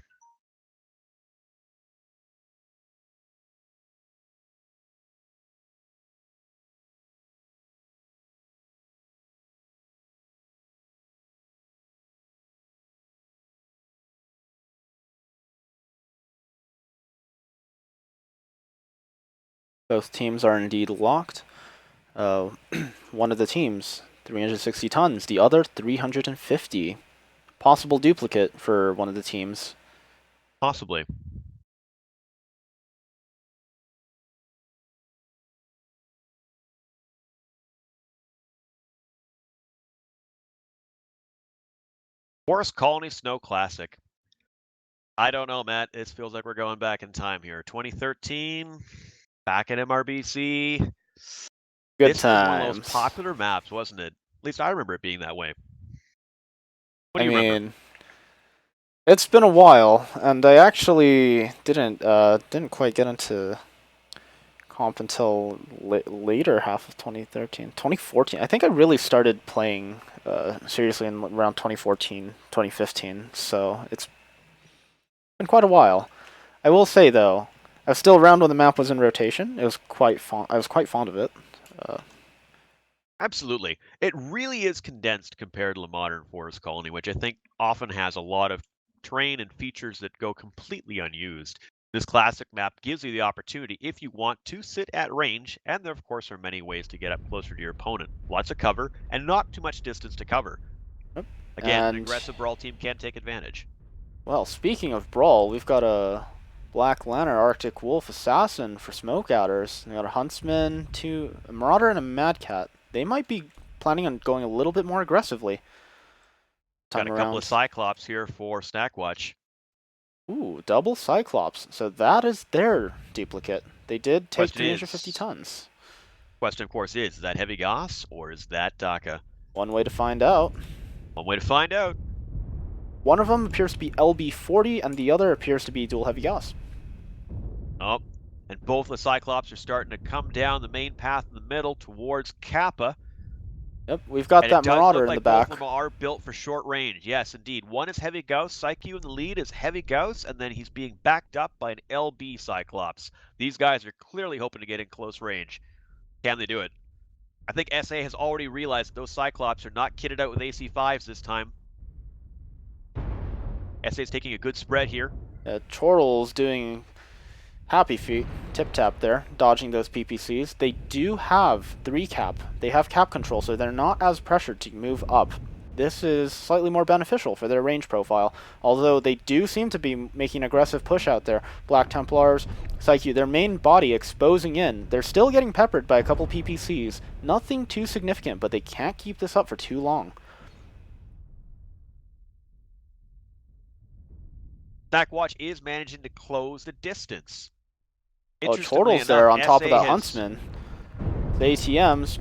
Both teams are indeed locked. One of the teams, 360 tons. The other, 350. Possible duplicate for one of the teams. Possibly. Forest Colony Snow Classic. I don't know, Matt. It feels like we're going back in time here. 2013, back at MRBC. Good This was one of those times. popular maps, wasn't it? At least I remember it being that way. What do you remember? It's been a while, and I actually didn't quite get into comp until later half of 2013, 2014. I think I really started playing seriously in around 2014, 2015. So it's been quite a while. I will say though, I was still around when the map was in rotation. It was quite fond. I was quite fond of it. Absolutely. It really is condensed compared to the modern Forest Colony, which I think often has a lot of terrain and features that go completely unused. This classic map gives you the opportunity, if you want, to sit at range, and there, of course, are many ways to get up closer to your opponent. Lots of cover, and not too much distance to cover. Again, an aggressive brawl team can take advantage. Well, speaking of brawl, we've got a Black Lantern Arctic Wolf Assassin for Smoke Outers. We got a Huntsman, a Marauder, and a Mad Cat. They might be planning on going a little bit more aggressively. Got a couple of Cyclops here for Snacc Watch. Ooh, double Cyclops. So that is their duplicate. They did take 350 tons. Question, of course, is that Heavy Goss or is that Daka? One way to find out. One way to find out. One of them appears to be LB40, and the other appears to be dual Heavy Goss. Oh, and both the Cyclops are starting to come down the main path in the middle towards Kappa. Yep, we've got And it that does Marauder look in the like both back. of them are built for short range. Yes, indeed. One is Heavy Gauss. Psyche in the lead is Heavy Gauss, and then he's being backed up by an LB Cyclops. These guys are clearly hoping to get in close range. Can they do it? I think SA has already realized that those Cyclops are not kitted out with AC5s this time. SA is taking a good spread here. Chortle's doing happy feet, tip-tap there, dodging those PPCs. They do have the recap. They have cap control, so they're not as pressured to move up. This is slightly more beneficial for their range profile, although they do seem to be making aggressive push out there. Black Templars, Psyche, their main body exposing in. They're still getting peppered by a couple PPCs. Nothing too significant, but they can't keep this up for too long. Snackwatch is managing to close the distance. Oh, Interestingly Chortle's enough, there on top of SA that has... Huntsman. The ATMs,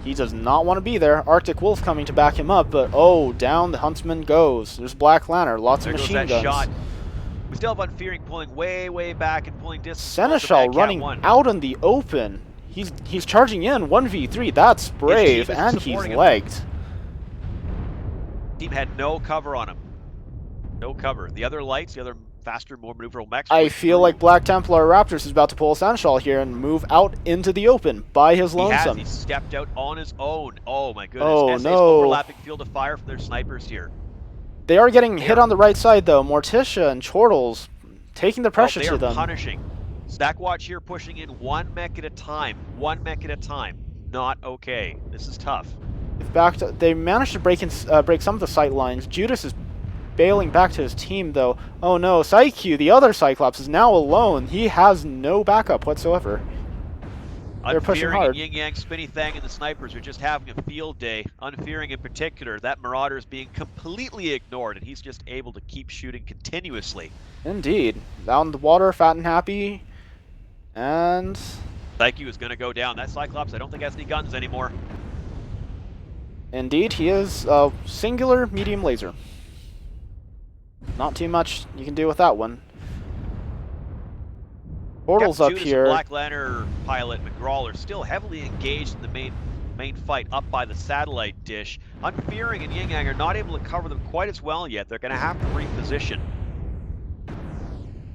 he does not want to be there. Arctic Wolf coming to back him up, but oh, down the Huntsman goes. There's Black Lantern, lots of There goes machine that guns. shot. We still have Unfearing pulling way, way back and pulling distance towards the Seneschal Mad Cat running 1. out in the open. He's charging in 1v3. That's brave, and he's legged. Team had no cover on him. No cover. The other lights, the other faster, more maneuverable mechs. I feel like Black Templar Raptors is about to pull a Seneschal here and move out into the open by his lonesome. He stepped out on his own. Oh my goodness. Oh, SA's no. overlapping field of fire from their snipers here. They are getting hit on the right side, though. Morticia and Chortles taking the pressure to them. They are punishing. Snackwatch here pushing in one mech at a time. One mech at a time. Not okay. This is tough. They managed to break some of the sight lines. Judas is bailing back to his team, though. Oh no, Psyche, the other Cyclops, is now alone. He has no backup whatsoever. They're pushing hard. And Yin Yang, Spinny Thang, and the snipers are just having a field day. Unfearing in particular, that Marauder is being completely ignored, and he's just able to keep shooting continuously. Indeed. Down the water, fat and happy. And... Psyche is going to go down. That Cyclops, I don't think has any guns anymore. Indeed, he is a singular medium laser. Not too much you can do with that one. Portal's up here. Black Lantern pilot McGraw are still heavily engaged in the main fight up by the satellite dish. Unfearing and Yin Yang are not able to cover them quite as well yet. They're going to have to reposition.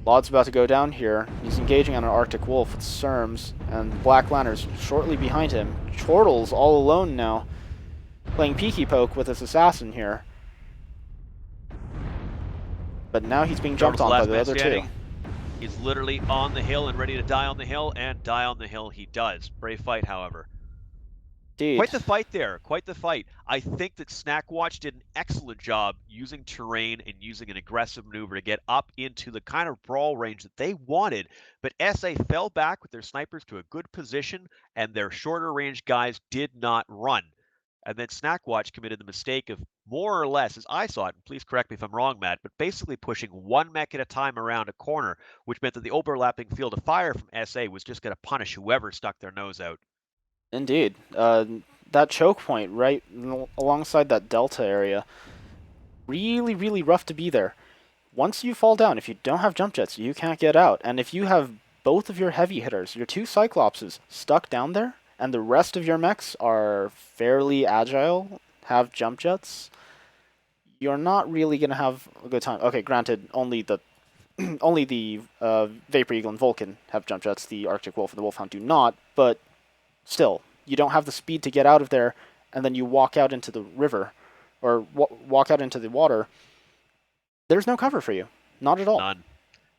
Laud's about to go down here. He's engaging on an Arctic Wolf with Serms, and Black Lantern's shortly behind him. Chortle's all alone now, playing peeky poke with his assassin here. But now he's being jumped on by the other two. He's literally on the hill and ready to die on the hill, and die on the hill he does. Brave fight, however. Indeed. Quite the fight there, quite the fight. I think that Snackwatch did an excellent job using terrain and using an aggressive maneuver to get up into the kind of brawl range that they wanted, but SA fell back with their snipers to a good position, and their shorter range guys did not run. And then Snackwatch committed the mistake of more or less, as I saw it, and please correct me if I'm wrong, Matt, but basically pushing one mech at a time around a corner, which meant that the overlapping field of fire from SA was just going to punish whoever stuck their nose out. Indeed. That choke point right alongside that delta area, really, really rough to be there. Once you fall down, if you don't have jump jets, you can't get out. And if you have both of your heavy hitters, your two Cyclopses, stuck down there, and the rest of your mechs are fairly agile, have jump jets, you're not really going to have a good time. Okay, granted, only the Vapor Eagle and Vulcan have jump jets. The Arctic Wolf and the Wolfhound do not, but still, you don't have the speed to get out of there, and then you walk out into the river, or walk out into the water. There's no cover for you. Not at all. None.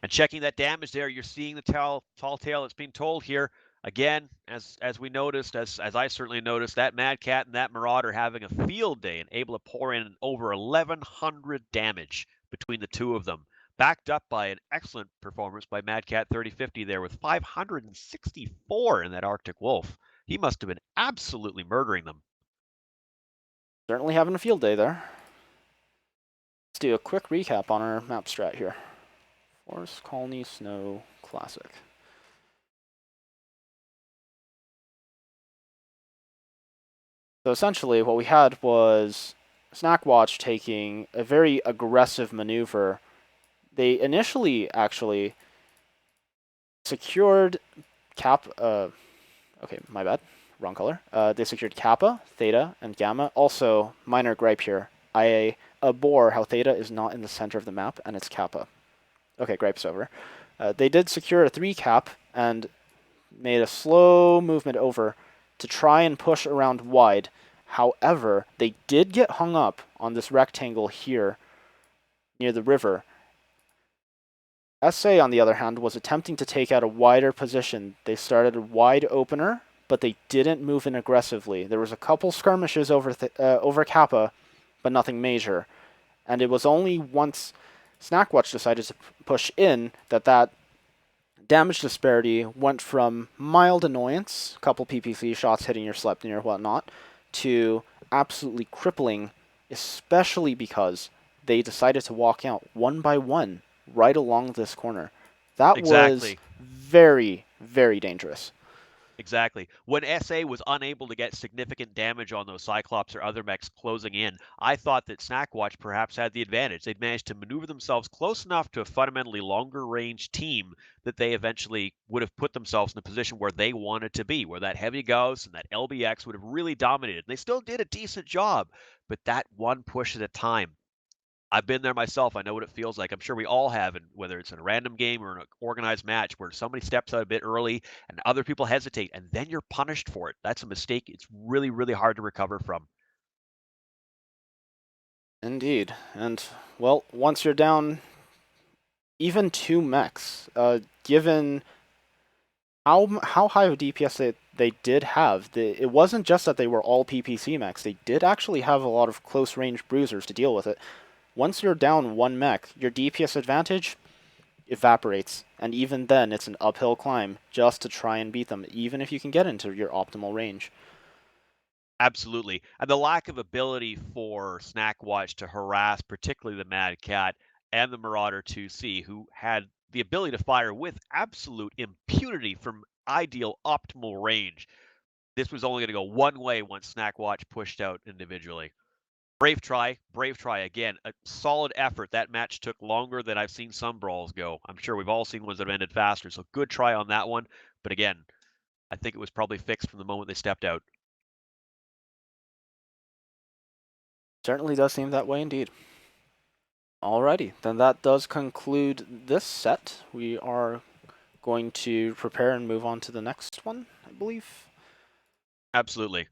And checking that damage there, you're seeing the tall tale that's being told here. Again, as we noticed, as I certainly noticed, that Mad Cat and that Marauder having a field day and able to pour in over 1,100 damage between the two of them. Backed up by an excellent performance by Mad Cat 3050 there with 564 in that Arctic Wolf. He must have been absolutely murdering them. Certainly having a field day there. Let's do a quick recap on our map strat here. Forest, Colony, Snow, Classic. So essentially what we had was Snackwatch taking a very aggressive maneuver. They initially actually secured okay, my bad. wrong color. They secured Kappa, Theta, and Gamma. Also, minor gripe here. I abhor how Theta is not in the center of the map, and it's Kappa. Okay, gripe's over. They did secure a 3 cap and made a slow movement over to try and push around wide. However, they did get hung up on this rectangle here near the river. SA, on the other hand, was attempting to take out a wider position. They started a wide opener, but they didn't move in aggressively. There was a couple skirmishes over Kappa, but nothing major. And it was only once Snackwatch decided to push in that damage disparity went from mild annoyance, a couple PPC shots hitting your Sleipnir or whatnot, to absolutely crippling, especially because they decided to walk out one by one right along this corner. That was Exactly. very, very dangerous. Exactly. When SA was unable to get significant damage on those Cyclops or other mechs closing in, I thought that Snackwatch perhaps had the advantage. They'd managed to maneuver themselves close enough to a fundamentally longer range team that they eventually would have put themselves in a position where they wanted to be, where that Heavy Gauss and that LBX would have really dominated. They still did a decent job, but that one push at a time. I've been there myself. I know what it feels like. I'm sure we all have, and whether it's in a random game or in an organized match where somebody steps out a bit early and other people hesitate, and then you're punished for it. That's a mistake. It's really, really hard to recover from. Indeed. And, well, once you're down even 2 mechs, given how high of DPS they did have. It wasn't just that they were all PPC mechs. They did actually have a lot of close range bruisers to deal with it. Once you're down 1 mech, your DPS advantage evaporates, and even then it's an uphill climb just to try and beat them, even if you can get into your optimal range. Absolutely. And the lack of ability for Snackwatch to harass, particularly the Mad Cat and the Marauder 2C, who had the ability to fire with absolute impunity from ideal optimal range. This was only going to go one way once Snackwatch pushed out individually. Brave try again. A solid effort. That match took longer than I've seen some brawls go. I'm sure we've all seen ones that have ended faster, so good try on that one. But again, I think it was probably fixed from the moment they stepped out. Certainly does seem that way indeed. Alrighty, then that does conclude this set. We are going to prepare and move on to the next one, I believe. Absolutely.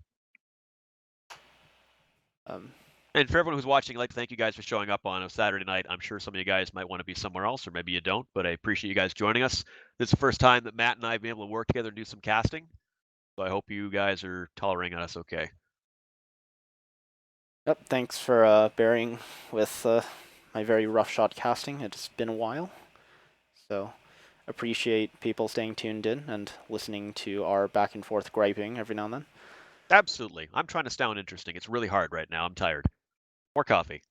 And for everyone who's watching, I'd like to thank you guys for showing up on a Saturday night. I'm sure some of you guys might want to be somewhere else, or maybe you don't, but I appreciate you guys joining us. This is the first time that Matt and I have been able to work together and do some casting, so I hope you guys are tolerating us okay. Yep, thanks for bearing with my very rough shot casting. It's been a while, so appreciate people staying tuned in and listening to our back and forth griping every now and then. Absolutely. I'm trying to sound interesting. It's really hard right now. I'm tired. More coffee.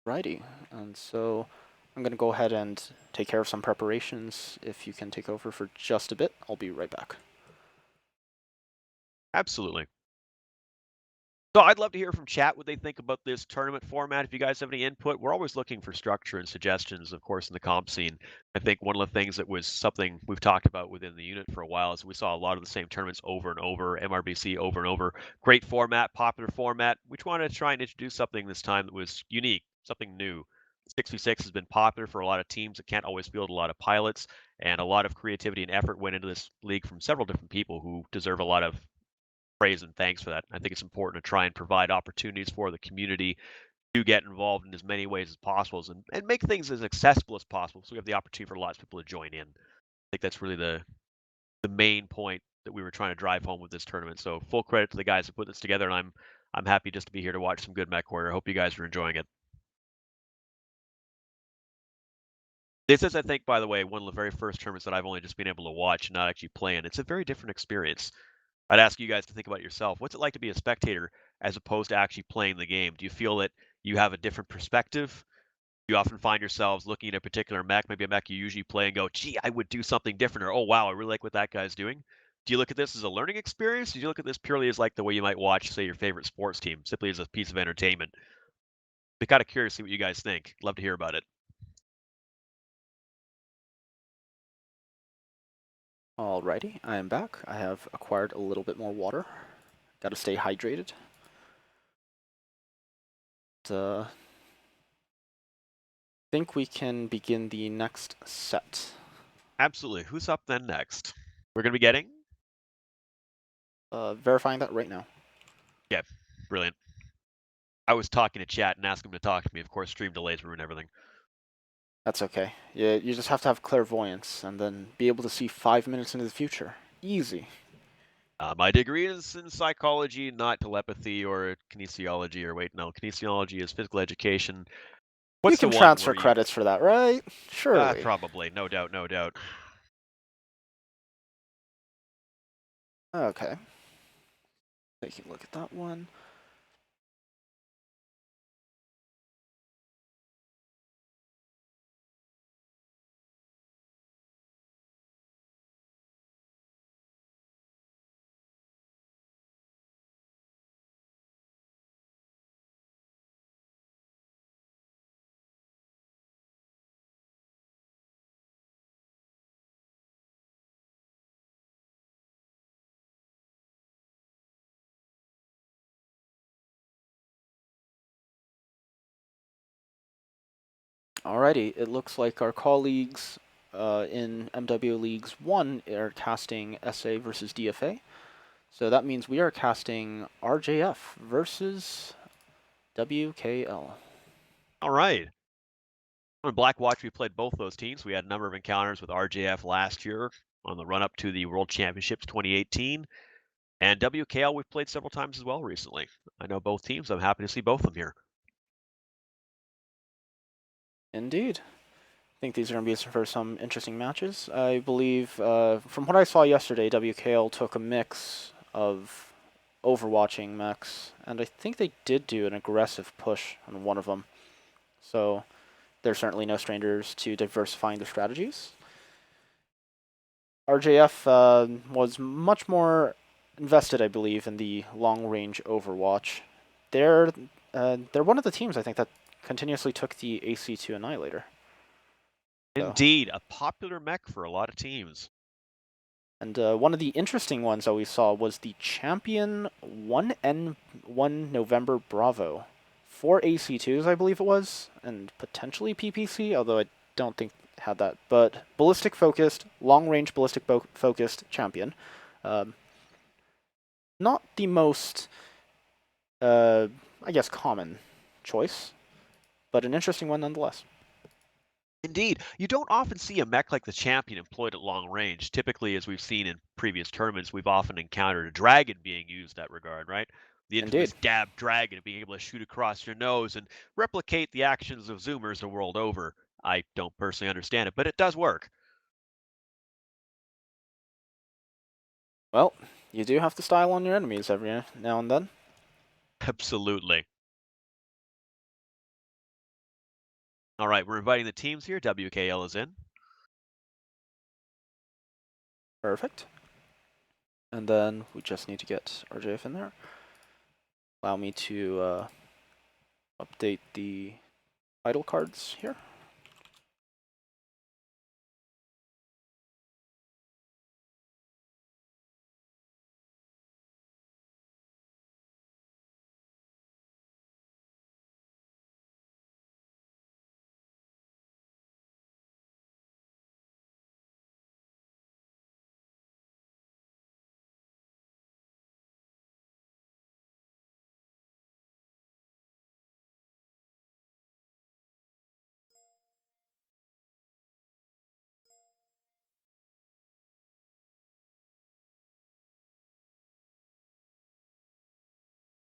Righty, and so I'm going to go ahead and take care of some preparations. If you can take over for just a bit, I'll be right back. Absolutely. So I'd love to hear from chat what they think about this tournament format. If you guys have any input, we're always looking for structure and suggestions, of course, in the comp scene. I think one of the things that was something we've talked about within the unit for a while is we saw a lot of the same tournaments over and over, MRBC over and over. Great format, popular format. We just wanted to try and introduce something this time that was unique, something new. 6v6 has been popular for a lot of teams that can't always field a lot of pilots, and a lot of creativity and effort went into this league from several different people who deserve a lot of praise and thanks for that. I think it's important to try and provide opportunities for the community to get involved in as many ways as possible and make things as accessible as possible so we have the opportunity for lots of people to join in. I think that's really the main point that we were trying to drive home with this tournament. So full credit to the guys that put this together, and I'm happy just to be here to watch some good mech warrior. I hope you guys are enjoying it. This is, I think, by the way, one of the very first tournaments that I've only just been able to watch and not actually play in. It's a very different experience. I'd ask you guys to think about yourself. What's it like to be a spectator as opposed to actually playing the game? Do you feel that you have a different perspective? Do you often find yourselves looking at a particular mech, maybe a mech you usually play, and go, gee, I would do something different, or oh, wow, I really like what that guy's doing? Do you look at this as a learning experience? Do you look at this purely as like the way you might watch, say, your favorite sports team, simply as a piece of entertainment? Be kind of curious to see what you guys think. Love to hear about it. Alrighty, I am back. I have acquired a little bit more water. Gotta stay hydrated. Think we can begin the next set. Absolutely. Who's up then next? We're going to be getting? Verifying that right now. Yeah, brilliant. I was talking to chat and asked him to talk to me. Of course, stream delays ruin everything. That's okay. You just have to have clairvoyance and then be able to see 5 minutes into the future. Easy. My degree is in psychology, not telepathy or kinesiology. Or wait, no, kinesiology is physical education. You What's the can one transfer where you? credits for that, right? Surely. Probably, no doubt, no doubt. Okay. Taking a look at that one. Alrighty, it looks like our colleagues in MW Leagues 1 are casting SA versus DFA. So that means we are casting RJF versus WKL. All right. On Black Watch, we played both those teams. We had a number of encounters with RJF last year on the run up to the World Championships 2018. And WKL, we've played several times as well recently. I know both teams. I'm happy to see both of them here. Indeed. I think these are going to be for some interesting matches. I believe, from what I saw yesterday, WKL took a mix of overwatching mechs, and I think they did do an aggressive push on one of them. So they're certainly no strangers to diversifying their strategies. RJF was much more invested, I believe, in the long-range Overwatch. They're one of the teams, I think, that continuously took the AC2 Annihilator. So. Indeed, a popular mech for a lot of teams. And one of the interesting ones that we saw was the Champion 1N1 November Bravo. 4 AC2s, I believe it was, and potentially PPC, although I don't think it had that. But ballistic focused, long range ballistic focused champion. Not the most, I guess, common choice, but an interesting one nonetheless. Indeed, you don't often see a mech like the Champion employed at long range. Typically, as we've seen in previous tournaments, we've often encountered a Dragon being used that regard, right? The Indeed. infamous dab Dragon being able to shoot across your nose and replicate the actions of Zoomers the world over. I don't personally understand it, but it does work. Well, you do have to style on your enemies every now and then. Absolutely. All right, we're inviting the teams here. WKL is in. Perfect. And then we just need to get RJF in there. Allow me to update the title cards here.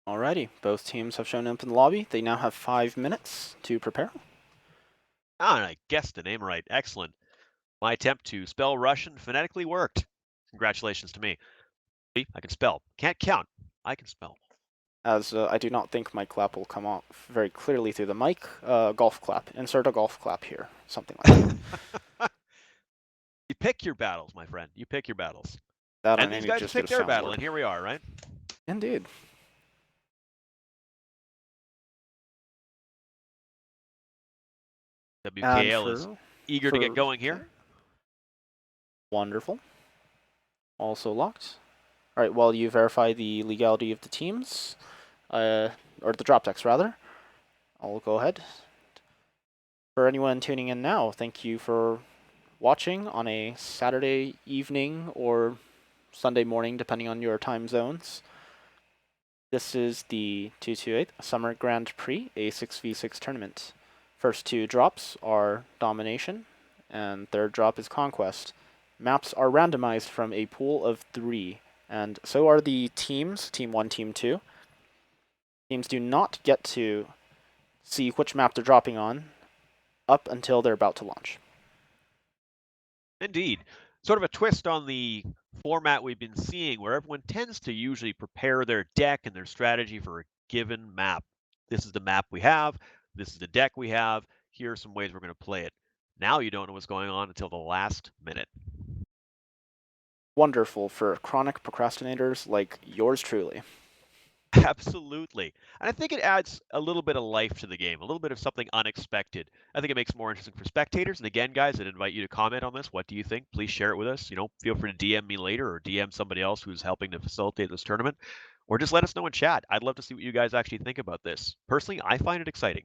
Alrighty, both teams have shown up in the lobby. They now have 5 minutes to prepare. Ah, and I guessed the name right. Excellent. My attempt to spell Russian phonetically worked. Congratulations to me. See, I can spell. Can't count. I can spell. As I do not think my clap will come off very clearly through the mic. Golf clap. Insert a golf clap here. Something like that. You pick your battles, my friend. You pick your battles. That I And need these to guys have just get a picked their battle, soundboard. and here we are, right? Indeed. And WKL is eager to get going okay. here. Wonderful. Also locked. All right, while you verify the legality of the teams, or the drop decks rather, I'll go ahead. For anyone tuning in now, thank you for watching on a Saturday evening or Sunday morning, depending on your time zones. This is the 228 Summer Grand Prix, a 6v6 tournament. First two drops are Domination, and third drop is Conquest. Maps are randomized from a pool of 3, and so are the teams, Team 1, Team 2. Teams do not get to see which map they're dropping on up until they're about to launch. Indeed. Sort of a twist on the format we've been seeing where everyone tends to usually prepare their deck and their strategy for a given map. This is the map we have. This is the deck we have. Here are some ways we're going to play it. Now you don't know what's going on until the last minute. Wonderful for chronic procrastinators like yours truly. Absolutely. And I think it adds a little bit of life to the game, a little bit of something unexpected. I think it makes it more interesting for spectators. And again, guys, I'd invite you to comment on this. What do you think? Please share it with us. Feel free to DM me later or DM somebody else who's helping to facilitate this tournament, or just let us know in chat. I'd love to see what you guys actually think about this. Personally, I find it exciting.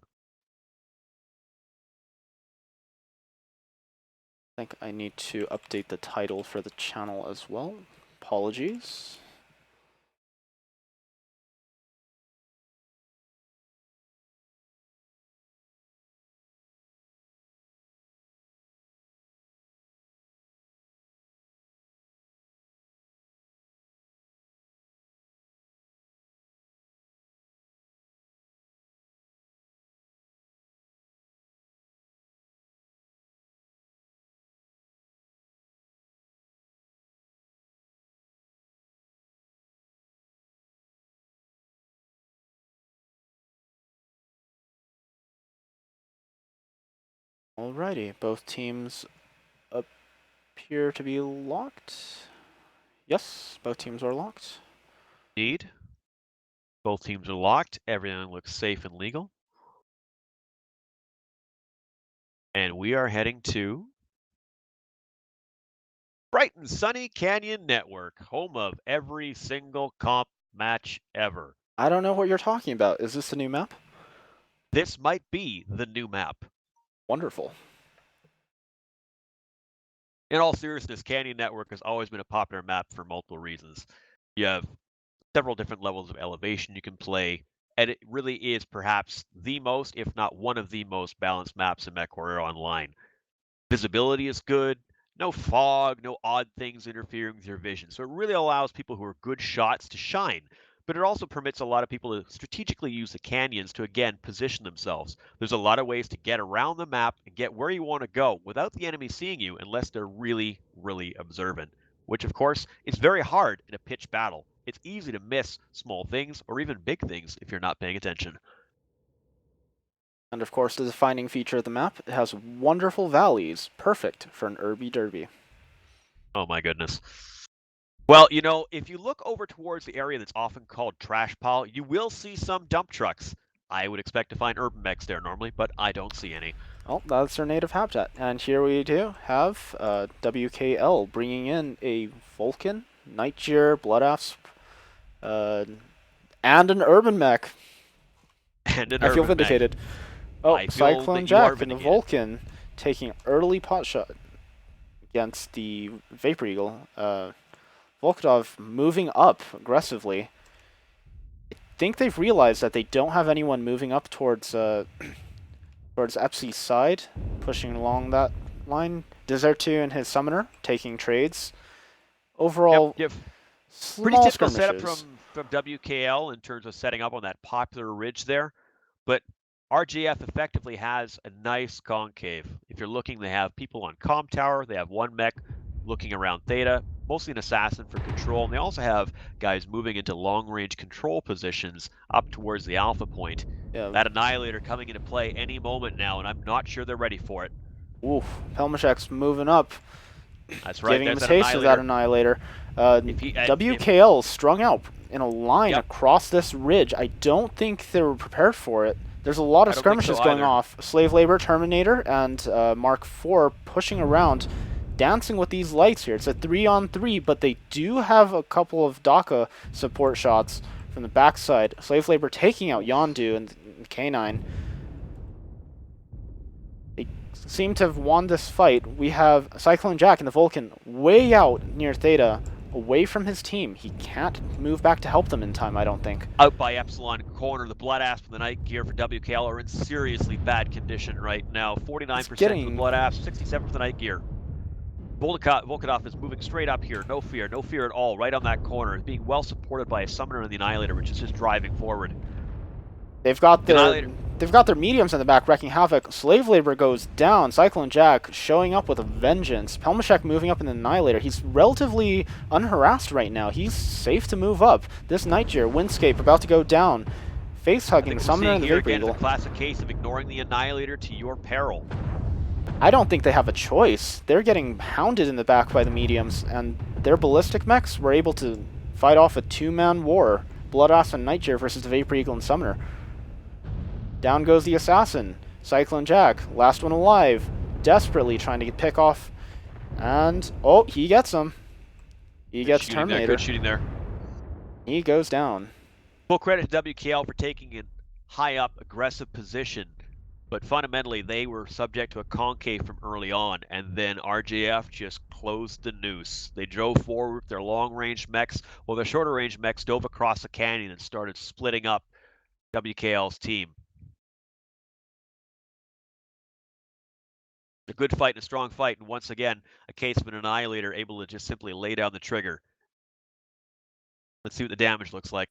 I think I need to update the title for the channel as well. Apologies. Alrighty, both teams appear to be locked. Yes, both teams are locked. Indeed. Both teams are locked. Everything looks safe and legal. And we are heading to bright and sunny Canyon Network, home of every single comp match ever. I don't know what you're talking about. Is this a new map? This might be the new map. Wonderful. In all seriousness, Canyon Network has always been a popular map for multiple reasons. You have several different levels of elevation you can play, and it really is perhaps the most, if not one of the most balanced maps in MechWarrior Online. Visibility is good, no fog, no odd things interfering with your vision. So it really allows people who are good shots to shine. But it also permits a lot of people to strategically use the canyons to, again, position themselves. There's a lot of ways to get around the map and get where you want to go without the enemy seeing you unless they're really, really observant, which, of course, is very hard in a pitched battle. It's easy to miss small things or even big things if you're not paying attention. And of course, the defining feature of the map, it has wonderful valleys, perfect for an Irby Derby. Oh my goodness. Well, if you look over towards the area that's often called Trash Pile, you will see some dump trucks. I would expect to find urban mechs there normally, but I don't see any. Well, that's their native habitat. And here we do have WKL bringing in a Vulcan, Nightjeer, Blood Asp, and an Urban Mech. And an I feel urban mech. vindicated. Oh, I feel Cyclone that you are Jack and the vindicated. Vulcan taking early pot shot against the Vapor Eagle. Volkov moving up aggressively. I think they've realized that they don't have anyone moving up towards Epsi's side, pushing along that line. Desert2 and his Summoner taking trades. Overall, Yep. Pretty small typical setup skirmishes. from WKL in terms of setting up on that popular ridge there. But RGF effectively has a nice concave. If you're looking, they have people on Com Tower. They have one mech looking around Theta, mostly an assassin for control. And they also have guys moving into long-range control positions up towards the alpha point. Yeah. That Annihilator coming into play any moment now, and I'm not sure they're ready for it. Oof. Pelmashek's moving up. That's right. Giving him a There's that taste of that Annihilator. WKL strung out in a line Yep. across this ridge. I don't think they were prepared for it. There's a lot I of don't think so skirmishes going either. off. Slave Labor, Terminator, and Mark IV pushing around, dancing with these lights here. It's a 3-on-3, but they do have a couple of DACA support shots from the backside. Slave Labor taking out Yondu and K9. They seem to have won this fight. We have Cyclone Jack and the Vulcan way out near Theta, away from his team. He can't move back to help them in time, I don't think. Out by Epsilon corner, the Blood Asp and the Night Gear for WKL are in seriously bad condition right now. 49% for the Blood Asp, 67 for the Night Gear. Volkanov is moving straight up here. No fear at all. Right on that corner, being well supported by a Summoner and the Annihilator, which is just driving forward. They've got their mediums in the back wrecking havoc. Slave Labor goes down. Cyclone Jack showing up with a vengeance. Pelmashek moving up in the Annihilator. He's relatively unharassed right now. He's safe to move up. This Nightjar, Windscape about to go down. Face hugging Summoner and the Vapor Eagle. It's a classic case of ignoring the Annihilator to your peril. I don't think they have a choice. They're getting hounded in the back by the mediums, and their ballistic mechs were able to fight off a two-man war. Blood Asp and Nightjar versus the Vapor Eagle and Summoner. Down goes the Assassin. Cyclone Jack, last one alive, desperately trying to pick off. And, oh, he gets him. He gets Terminator. Good shooting there. He goes down. Full credit to WKL for taking a high-up, aggressive position. But fundamentally, they were subject to a concave from early on, and then RJF just closed the noose. They drove forward with their long-range mechs, while their shorter-range mechs dove across the canyon and started splitting up WKL's team. A good fight and a strong fight, and once again, a case of an Annihilator able to just simply lay down the trigger. Let's see what the damage looks like.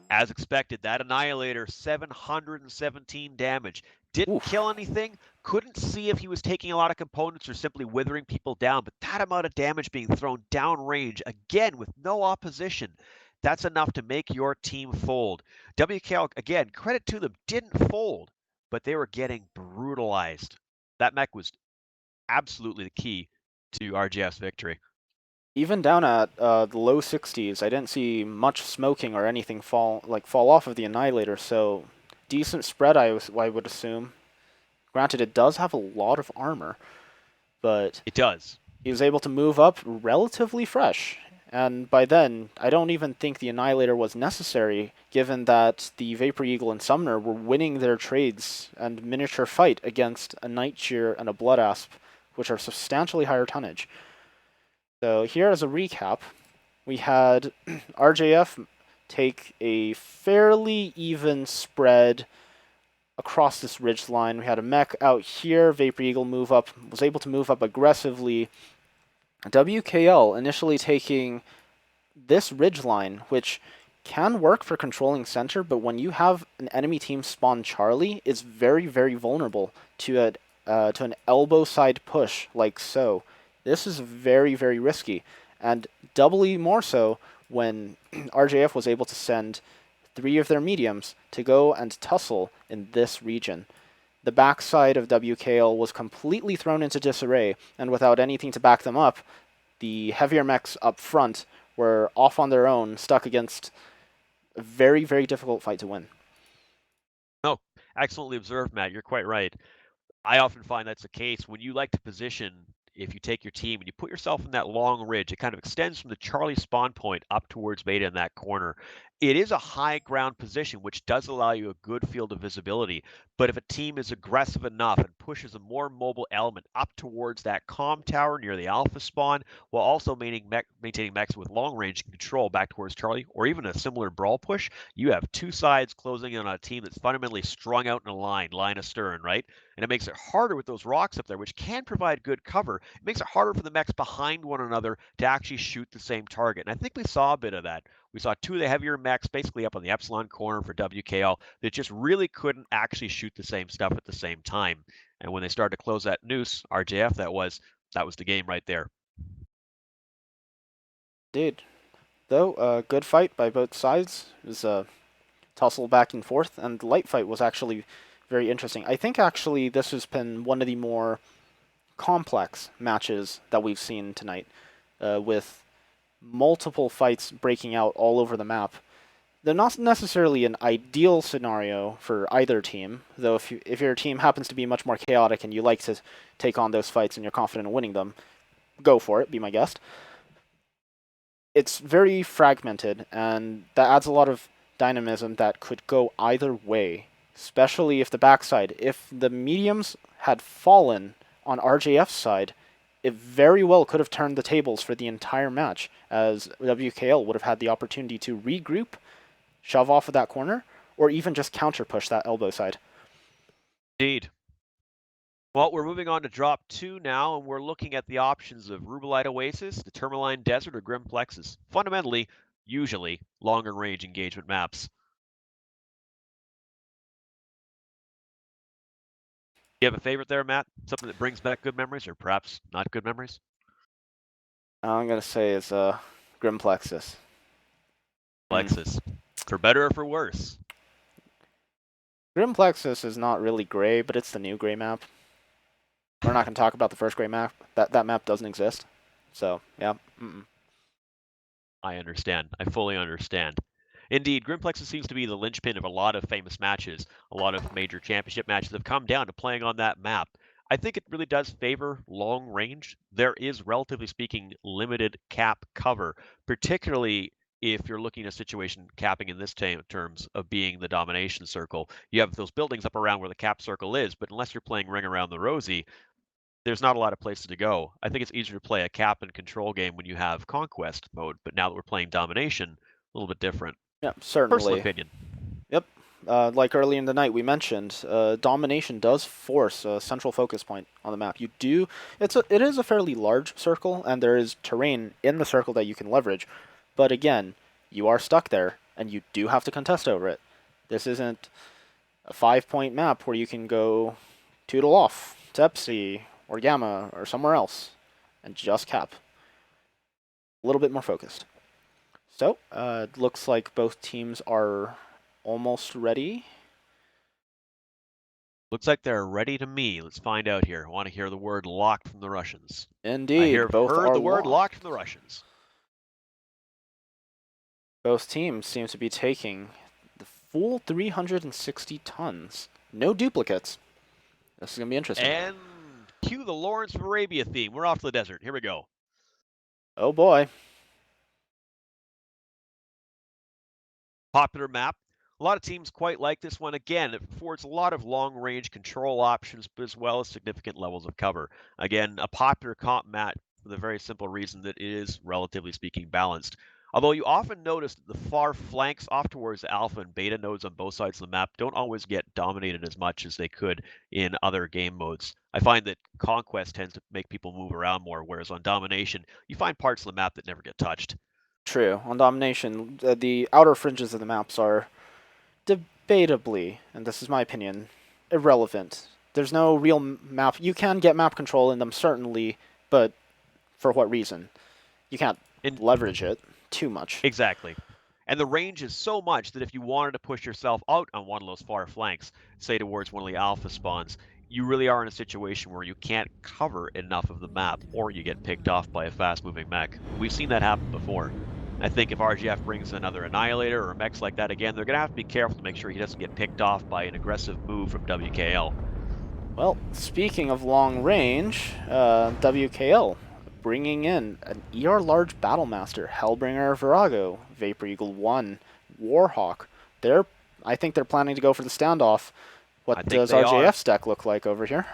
As expected, that Annihilator, 717 damage. Didn't kill anything, couldn't see if he was taking a lot of components or simply withering people down, but that amount of damage being thrown downrange, again, with no opposition, that's enough to make your team fold. WKL, again, credit to them, didn't fold, but they were getting brutalized. That mech was absolutely the key to RGF's victory. Even down at the low 60s, I didn't see much smoking or anything fall off of the Annihilator, so decent spread, I would assume. Granted, it does have a lot of armor, but it does. He was able to move up relatively fresh, and by then, I don't even think the Annihilator was necessary, given that the Vapor Eagle and Summoner were winning their trades and miniature fight against a Nightjar and a Blood Asp, which are substantially higher tonnage. So here as a recap, we had RJF take a fairly even spread across this ridge line. We had a mech out here. Vapor Eagle was able to move up aggressively. WKL initially taking this ridge line, which can work for controlling center, but when you have an enemy team spawn Charlie, it's very, very vulnerable to an elbow side push like so. This is very, very risky, and doubly more so when RJF was able to send 3 of their mediums to go and tussle in this region. The backside of WKL was completely thrown into disarray, and without anything to back them up, the heavier mechs up front were off on their own, stuck against a very, very difficult fight to win. No, excellently observed, Matt. You're quite right. I often find that's the case when you like to position. If you take your team and you put yourself in that long ridge, it kind of extends from the Charlie spawn point up towards Beta in that corner. It is a high ground position, which does allow you a good field of visibility. But if a team is aggressive enough and pushes a more mobile element up towards that comm tower near the alpha spawn, while also maintaining mechs with long range control back towards Charlie, or even a similar brawl push, you have two sides closing in on a team that's fundamentally strung out in a line astern, right? And it makes it harder with those rocks up there, which can provide good cover. It makes it harder for the mechs behind one another to actually shoot the same target. And I think we saw a bit of that. We saw 2 of the heavier mechs basically up on the Epsilon corner for WKL that just really couldn't actually shoot the same stuff at the same time. And when they started to close that noose, RJF that was the game right there. Indeed. Though, good fight by both sides. It was a tussle back and forth, and the light fight was actually very interesting. I think actually this has been one of the more complex matches that we've seen tonight, with multiple fights breaking out all over the map. They're not necessarily an ideal scenario for either team, though if your team happens to be much more chaotic and you like to take on those fights and you're confident in winning them, go for it, be my guest. It's very fragmented, and that adds a lot of dynamism that could go either way, especially if the backside, if the mediums had fallen on RJF's side, it very well could have turned the tables for the entire match, as WKL would have had the opportunity to regroup, shove off of that corner, or even just counter push that elbow side. Indeed. Well, we're moving on to drop 2 now, and we're looking at the options of Rubelite Oasis, the Tourmaline Desert, or Grim Plexus. Fundamentally, usually, longer range engagement maps. You have a favorite there, Matt? Something that brings back good memories, or perhaps not good memories? I'm going to say it's Grim Plexus. Plexus. For better or for worse? Grim Plexus is not really gray, but it's the new gray map. We're not going to talk about the first gray map. That map doesn't exist. So, yeah. I understand. I fully understand. Indeed, Grim Plexus seems to be the linchpin of a lot of famous matches. A lot of major championship matches have come down to playing on that map. I think it really does favor long range. There is, relatively speaking, limited cap cover, particularly if you're looking at a situation capping in this terms of being the domination circle. You have those buildings up around where the cap circle is, but unless you're playing Ring Around the Rosie, there's not a lot of places to go. I think it's easier to play a cap and control game when you have conquest mode, but now that we're playing domination, a little bit different. Yeah, Personal certainly. opinion. Yep. Like early in the night, we mentioned domination does force a central focus point on the map. It is a fairly large circle, and there is terrain in the circle that you can leverage. But again, you are stuck there, and you do have to contest over it. This isn't a 5-point map where you can go Toodle off to Epsi or Gamma or somewhere else and just cap. A little bit more focused. So, it looks like both teams are almost ready. Looks like they're ready to me. Let's find out here. I want to hear the word locked from the Russians. Indeed, both Heard are the word locked. locked from the Russians. Both teams seem to be taking the full 360 tons. No duplicates. This is going to be interesting. And cue the Lawrence of Arabia theme. We're off to the desert. Here we go. Oh boy. Popular map. A lot of teams quite like this one. Again, it affords a lot of long-range control options, but as well as significant levels of cover. Again, a popular comp map for the very simple reason that it is, relatively speaking, balanced. Although you often notice that the far flanks off towards the alpha and beta nodes on both sides of the map don't always get dominated as much as they could in other game modes. I find that Conquest tends to make people move around more, whereas on Domination, you find parts of the map that never get touched. True. On domination, the outer fringes of the maps are debatably, and this is my opinion, irrelevant. There's no real map. You can get map control in them, certainly, but for what reason? You can't leverage it too much. Exactly. And the range is so much that if you wanted to push yourself out on one of those far flanks, say towards one of the alpha spawns, you really are in a situation where you can't cover enough of the map, or you get picked off by a fast-moving mech. We've seen that happen before. I think if RGF brings another Annihilator or mechs like that again, they're going to have to be careful to make sure he doesn't get picked off by an aggressive move from WKL. Well, speaking of long range, WKL bringing in an ER large Battlemaster, Hellbringer Virago, Vapor Eagle 1, Warhawk. I think they're planning to go for the standoff. What does RJF's deck look like over here?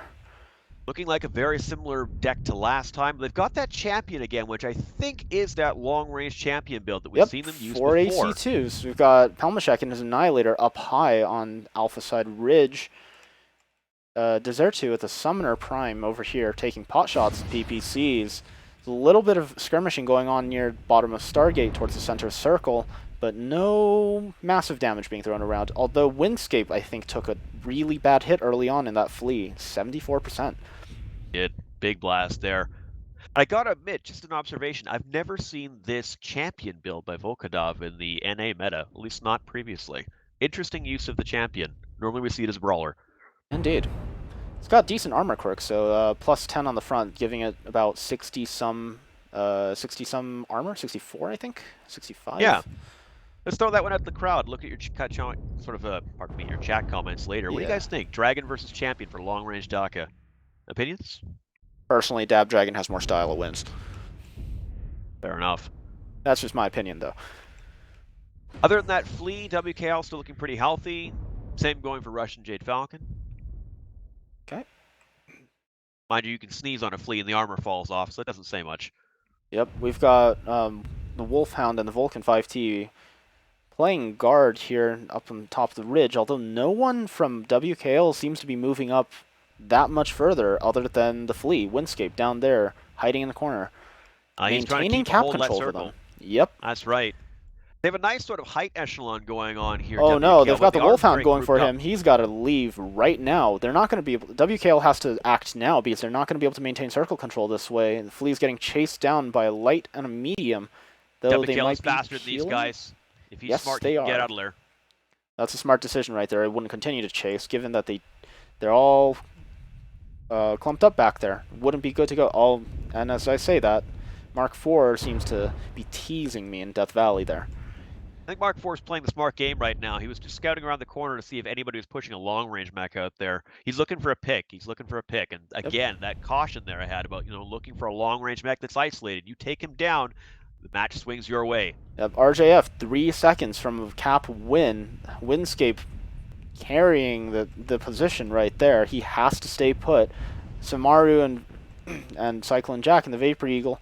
Looking like a very similar deck to last time. They've got that champion again, which I think is that long-range champion build that we've seen them use before. 4 AC2s. We've got Pelmashek and his Annihilator up high on Alpha side Ridge. Desertu with a Summoner Prime over here taking pot shots and PPCs. There's a little bit of skirmishing going on near bottom of Stargate towards the center circle, but no massive damage being thrown around. Although Windscape, I think, took a really bad hit early on in that flea, 74%. Big blast there. I gotta admit, just an observation, I've never seen this champion build by Volkodov in the NA meta, at least not previously. Interesting use of the champion. Normally we see it as Brawler. Indeed. It's got decent armor quirk, so plus 10 on the front, giving it about 60-some 60 some armor, 64 I think, 65. Yeah. Let's throw that one at the crowd. Look at your pardon me, your chat comments later. What do you Yeah. guys think? Dragon versus Champion for long range Daka. Opinions? Personally, Dab Dragon has more style of wins. Fair enough. That's just my opinion, though. Other than that, Flea, WKL still looking pretty healthy. Same going for Russian Jade Falcon. Okay. Mind you, you can sneeze on a Flea and the armor falls off, so it doesn't say much. Yep, we've got the Wolfhound and the Vulcan 5T playing guard here up on top of the ridge, although no one from WKL seems to be moving up that much further other than the Flea, Windscape, down there, hiding in the corner. He's trying to Maintaining keep cap hold of that control for circle. them. Yep. That's right. They have a nice sort of height echelon going on here. Oh WKL, no, they've got but the they are Wolfhound very going for grouped him. up. He's got to leave right now. They're not going to be able... WKL has to act now because they're not going to be able to maintain circle control this way. The Flea's getting chased down by a light and a medium. Though they WKL might is be faster than these healing. guys. If he's Yes, smart, they he can get are. out of there. That's a smart decision right there. I wouldn't continue to chase, given that they're all clumped up back there. Wouldn't be good to go. And as I say that, Mark IV seems to be teasing me in Death Valley there. I think Mark IV is playing the smart game right now. He was just scouting around the corner to see if anybody was pushing a long-range mech out there. He's looking for a pick. And again, that caution there I had about, looking for a long-range mech that's isolated. You take him down, the match swings your way. Yep, RJF 3 seconds from a cap win. Windscape carrying the position right there. He has to stay put. and Cyclone Jack and the Vapor Eagle.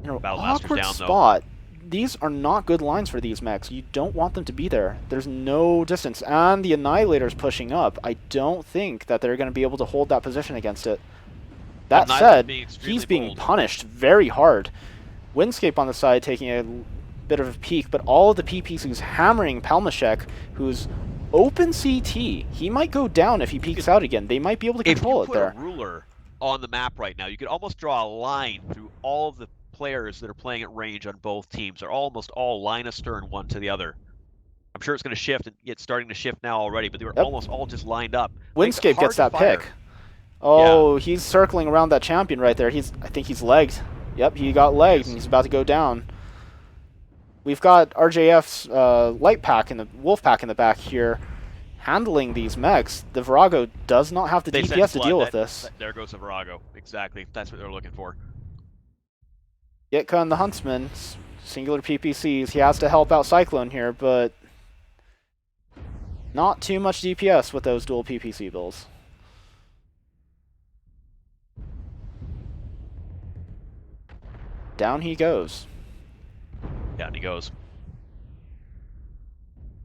Awkward down, spot. These are not good lines for these mechs. You don't want them to be there. There's no distance. And the Annihilator's pushing up. I don't think that they're going to be able to hold that position against it. That said, he's being punished very hard. Windscape on the side taking a bit of a peek, but all of the PPCs hammering Palmashek, who's open CT. He might go down if he peeks out again. They might be able to control it there. If you put a ruler on the map right now, you could almost draw a line through all of the players that are playing at range on both teams. They're almost all line astern one to the other. I'm sure it's going to shift, and it's starting to shift now already, but they were almost all just lined up. Windscape gets that pick. Oh, yeah. He's circling around that champion right there. I think he's legged. Yep, he got legged, and he's about to go down. We've got RJF's light pack and the wolf pack in the back here handling these mechs. The Virago does not have the DPS to deal with this. There goes the Virago. Exactly. That's what they're looking for. Yitka and the Huntsman, singular PPCs. He has to help out Cyclone here, but not too much DPS with those dual PPC builds. Down he goes. Down he goes.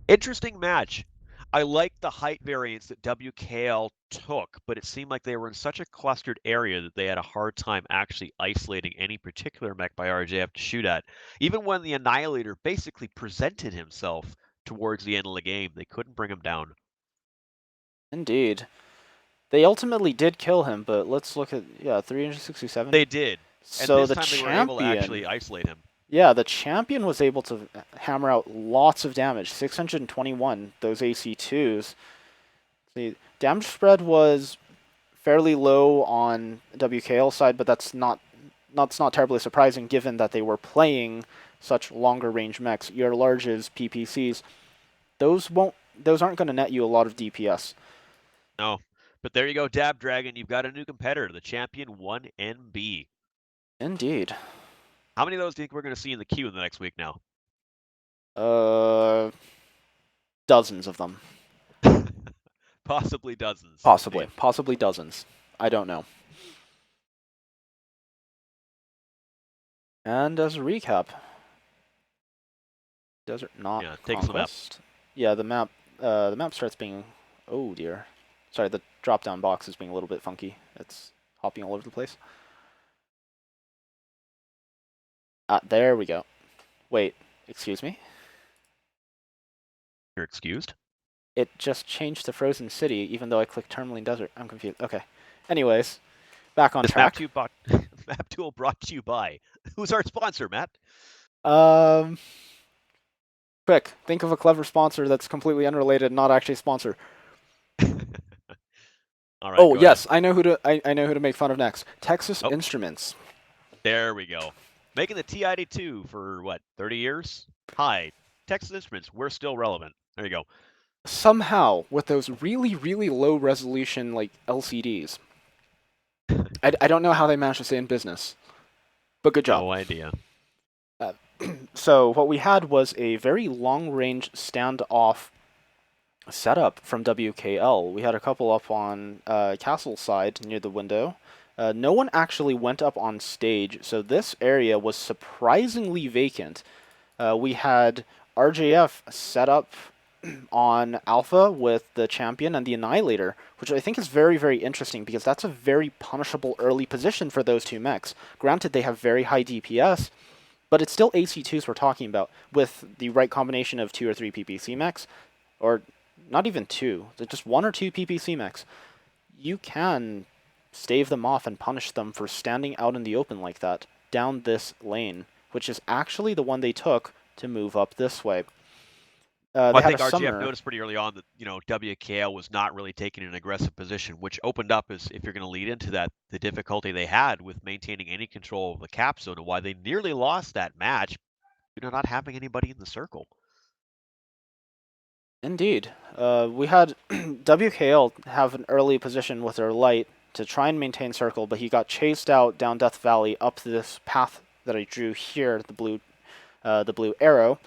Interesting match. I like the height variance that WKL took, but it seemed like they were in such a clustered area that they had a hard time actually isolating any particular mech by RJF to shoot at. Even when the Annihilator basically presented himself towards the end of the game, they couldn't bring him down. Indeed. They ultimately did kill him, but let's look at, 367. They did. So and this the time champion, they were able to actually isolate him. Yeah, the champion was able to hammer out lots of damage, 621, those AC2s. The damage spread was fairly low on WKL side, but that's not terribly surprising given that they were playing such longer range mechs. Your larges, PPCs, those aren't going to net you a lot of DPS. No, but there you go, Dab Dragon. You've got a new competitor, the champion 1NB. Indeed. How many of those do you think we're going to see in the queue in the next week now? Dozens of them. Possibly dozens. Possibly dozens. I don't know. And as a recap, Desert not Conquest. Yeah, the map starts being, oh dear. Sorry, the drop-down box is being a little bit funky. It's hopping all over the place. There we go. Wait, excuse me? You're excused? It just changed to Frozen City, even though I clicked Tourmaline Desert. I'm confused. Okay. Anyways, back on track. Map tool brought to you by... Who's our sponsor, Matt? Quick, think of a clever sponsor that's completely unrelated, not actually a sponsor. All right, oh yes, I know who to make fun of next. Texas Instruments. There we go. Making the TI-82 for what, 30 years? Hi, Texas Instruments, we're still relevant. There you go. Somehow, with those really, really low resolution like LCDs, I don't know how they managed to stay in business, but good job. No idea. Uh, so what we had was a very long-range standoff setup from WKL. We had a couple up on Castle side near the window. No one actually went up on stage, so this area was surprisingly vacant. We had RJF set up on Alpha with the Champion and the Annihilator, which I think is very, very interesting because that's a very punishable early position for those two mechs. Granted, they have very high DPS, but it's still AC2s we're talking about with the right combination of 2 or 3 PPC mechs, or not even 2, just 1 or 2 PPC mechs. You can stave them off and punish them for standing out in the open like that down this lane, which is actually the one they took to move up this way. Well, They I had a think RGF summoner. noticed pretty early on that WKL was not really taking an aggressive position, which opened up, as if you're going to lead into that, the difficulty they had with maintaining any control of the cap zone and why they nearly lost that match, not having anybody in the circle. Indeed. We had WKL have an early position with their light to try and maintain circle, but he got chased out down Death Valley up this path that I drew here, the blue arrow.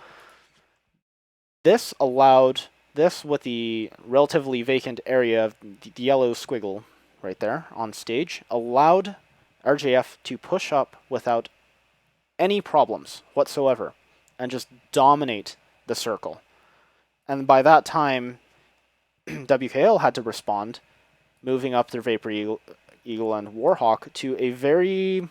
This allowed this with the relatively vacant area of the yellow squiggle right there on stage, allowed RJF to push up without any problems whatsoever and just dominate the circle. And by that time, WKL had to respond, moving up their Vapor Eagle and Warhawk to a very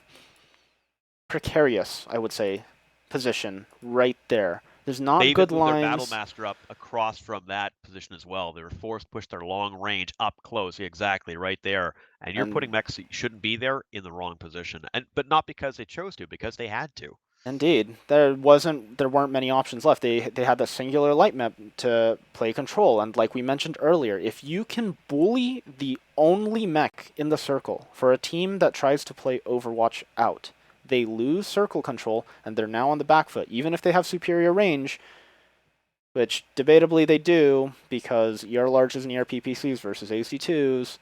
precarious, I would say, position right there. There's They not even good moved their Battle lines. Master up across from that position as well. They were forced to push their long range up close, exactly right there. And you're putting And mechs that shouldn't be there in the wrong position, but not because they chose to, because they had to. indeed, there weren't many options left. They had the singular light map to play control, and like we mentioned earlier, if you can bully the only mech in the circle for a team that tries to play Overwatch out, they lose circle control and they're now on the back foot. Even if they have superior range, which debatably they do because ER larges and ER PPCs versus AC2s,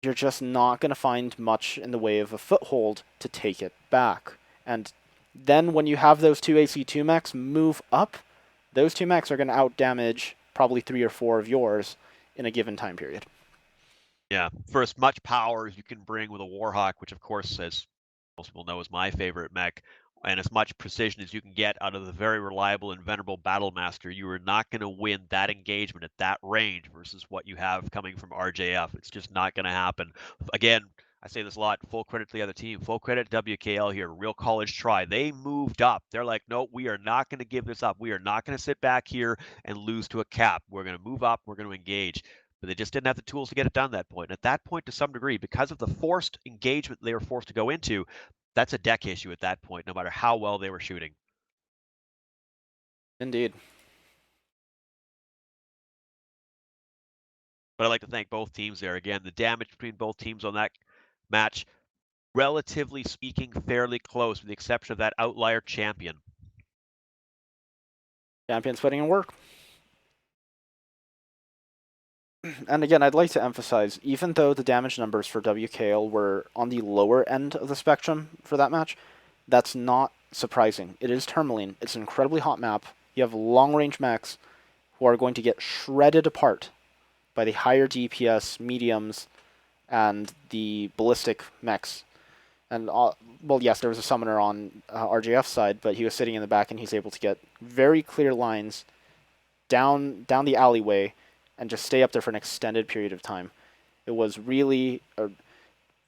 you're just not going to find much in the way of a foothold to take it back. And then when you have those two AC2 mechs move up, those two mechs are going to outdamage probably 3 or 4 of yours in a given time period. Yeah, for as much power as you can bring with a Warhawk, which of course, as most people know, is my favorite mech, and as much precision as you can get out of the very reliable and venerable Battle Master, you are not going to win that engagement at that range versus what you have coming from RJF. It's just not going to happen. Again, I say this a lot. Full credit to the other team. Full credit to WKL here. Real college try. They moved up. They're like, no, we are not going to give this up. We are not going to sit back here and lose to a cap. We're going to move up. We're going to engage, but they just didn't have the tools to get it done at that point. And at that point, to some degree, because of the forced engagement they were forced to go into, that's a deck issue at that point, no matter how well they were shooting. Indeed. But I'd like to thank both teams there. Again, the damage between both teams on that match, relatively speaking, fairly close, with the exception of that outlier champion. Champions putting in work. And again, I'd like to emphasize, even though the damage numbers for WKL were on the lower end of the spectrum for that match, that's not surprising. It is Tourmaline. It's an incredibly hot map. You have long-range mechs who are going to get shredded apart by the higher DPS mediums and the ballistic mechs. And, well, yes, there was a summoner on RJF's side, but he was sitting in the back and he's able to get very clear lines down the alleyway and just stay up there for an extended period of time. It was really a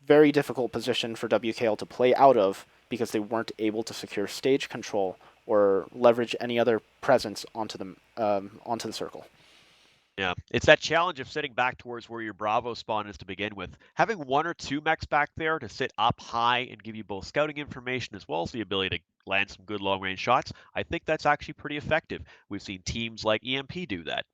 very difficult position for WKL to play out of because they weren't able to secure stage control or leverage any other presence onto the circle. Yeah, it's that challenge of sitting back towards where your Bravo spawn is to begin with. Having one or two mechs back there to sit up high and give you both scouting information as well as the ability to land some good long-range shots, I think that's actually pretty effective. We've seen teams like EMP do that.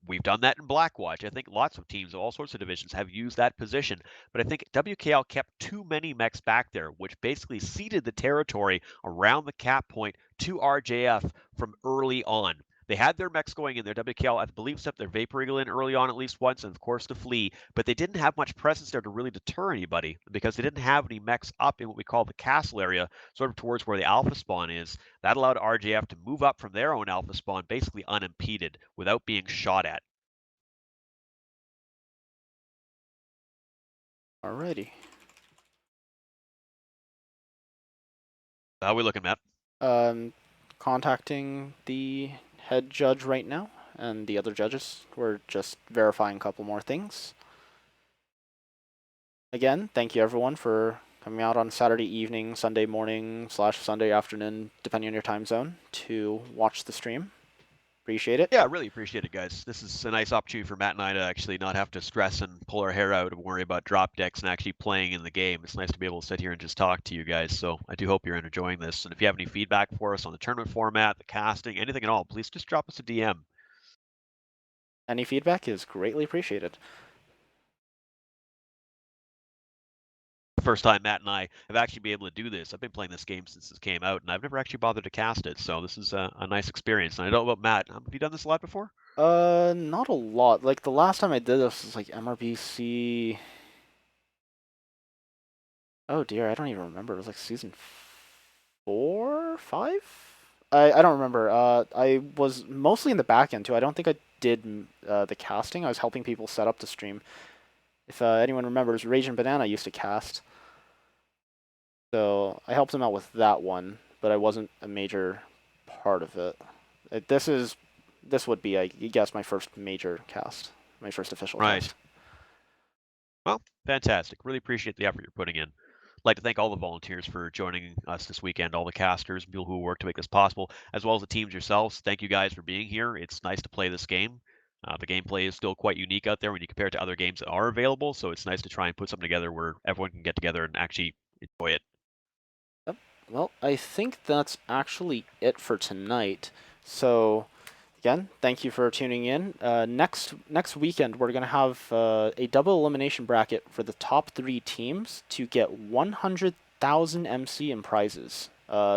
We've done that in Blackwatch. I think lots of teams of all sorts of divisions have used that position. But I think WKL kept too many mechs back there, which basically ceded the territory around the cap point to RJF from early on. They had their mechs going in there. WKL, I believe, stepped their Vapor Eagle in early on at least once, and of course the Flea, but they didn't have much presence there to really deter anybody because they didn't have any mechs up in what we call the castle area, sort of towards where the alpha spawn is. That allowed RJF to move up from their own alpha spawn basically unimpeded without being shot at. Alrighty. How are we looking, Matt? Contacting the head judge right now, and the other judges. We're just verifying a couple more things. Again, thank you everyone for coming out on Saturday evening, Sunday morning / Sunday afternoon, depending on your time zone, to watch the stream. Appreciate it. Yeah, I really appreciate it, guys. This is a nice opportunity for Matt and I to actually not have to stress and pull our hair out and worry about drop decks and actually playing in the game. It's nice to be able to sit here and just talk to you guys. So I do hope you're enjoying this. And if you have any feedback for us on the tournament format, the casting, anything at all, please just drop us a DM. Any feedback is greatly appreciated. First time Matt and I have actually been able to do this. I've been playing this game since this came out, and I've never actually bothered to cast it. So this is a nice experience. And I don't know about Matt. Have you done this a lot before? Not a lot. Like the last time I did this was like MRBC. Oh dear, I don't even remember. It was like season 4, 5. I don't remember. I was mostly in the back end too. I don't think I did the casting. I was helping people set up the stream. If anyone remembers, Rage and Banana used to cast. So I helped him out with that one, but I wasn't a major part of it. This would be, I guess, my first major cast, my first official cast. Well, fantastic. Really appreciate the effort you're putting in. I'd like to thank all the volunteers for joining us this weekend, all the casters, people who work to make this possible, as well as the teams yourselves. Thank you guys for being here. It's nice to play this game. The gameplay is still quite unique out there when you compare it to other games that are available, so it's nice to try and put something together where everyone can get together and actually enjoy it. Yep. Well, I think that's actually it for tonight. So, again, thank you for tuning in. Next weekend, we're gonna have a double elimination bracket for the top 3 teams to get 100,000 MC in prizes.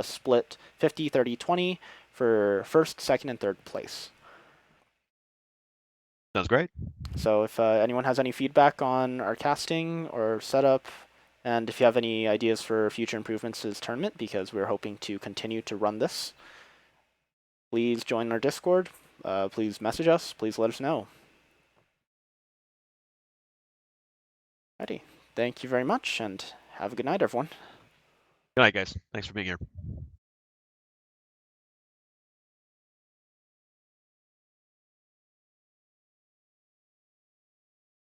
Split 50, 30, 20 for first, second, and third place. Sounds great. So if anyone has any feedback on our casting or setup, and if you have any ideas for future improvements to this tournament, because we're hoping to continue to run this, please join our Discord. Please message us. Please let us know. Alrighty. Thank you very much, and have a good night, everyone. Good night, guys. Thanks for being here.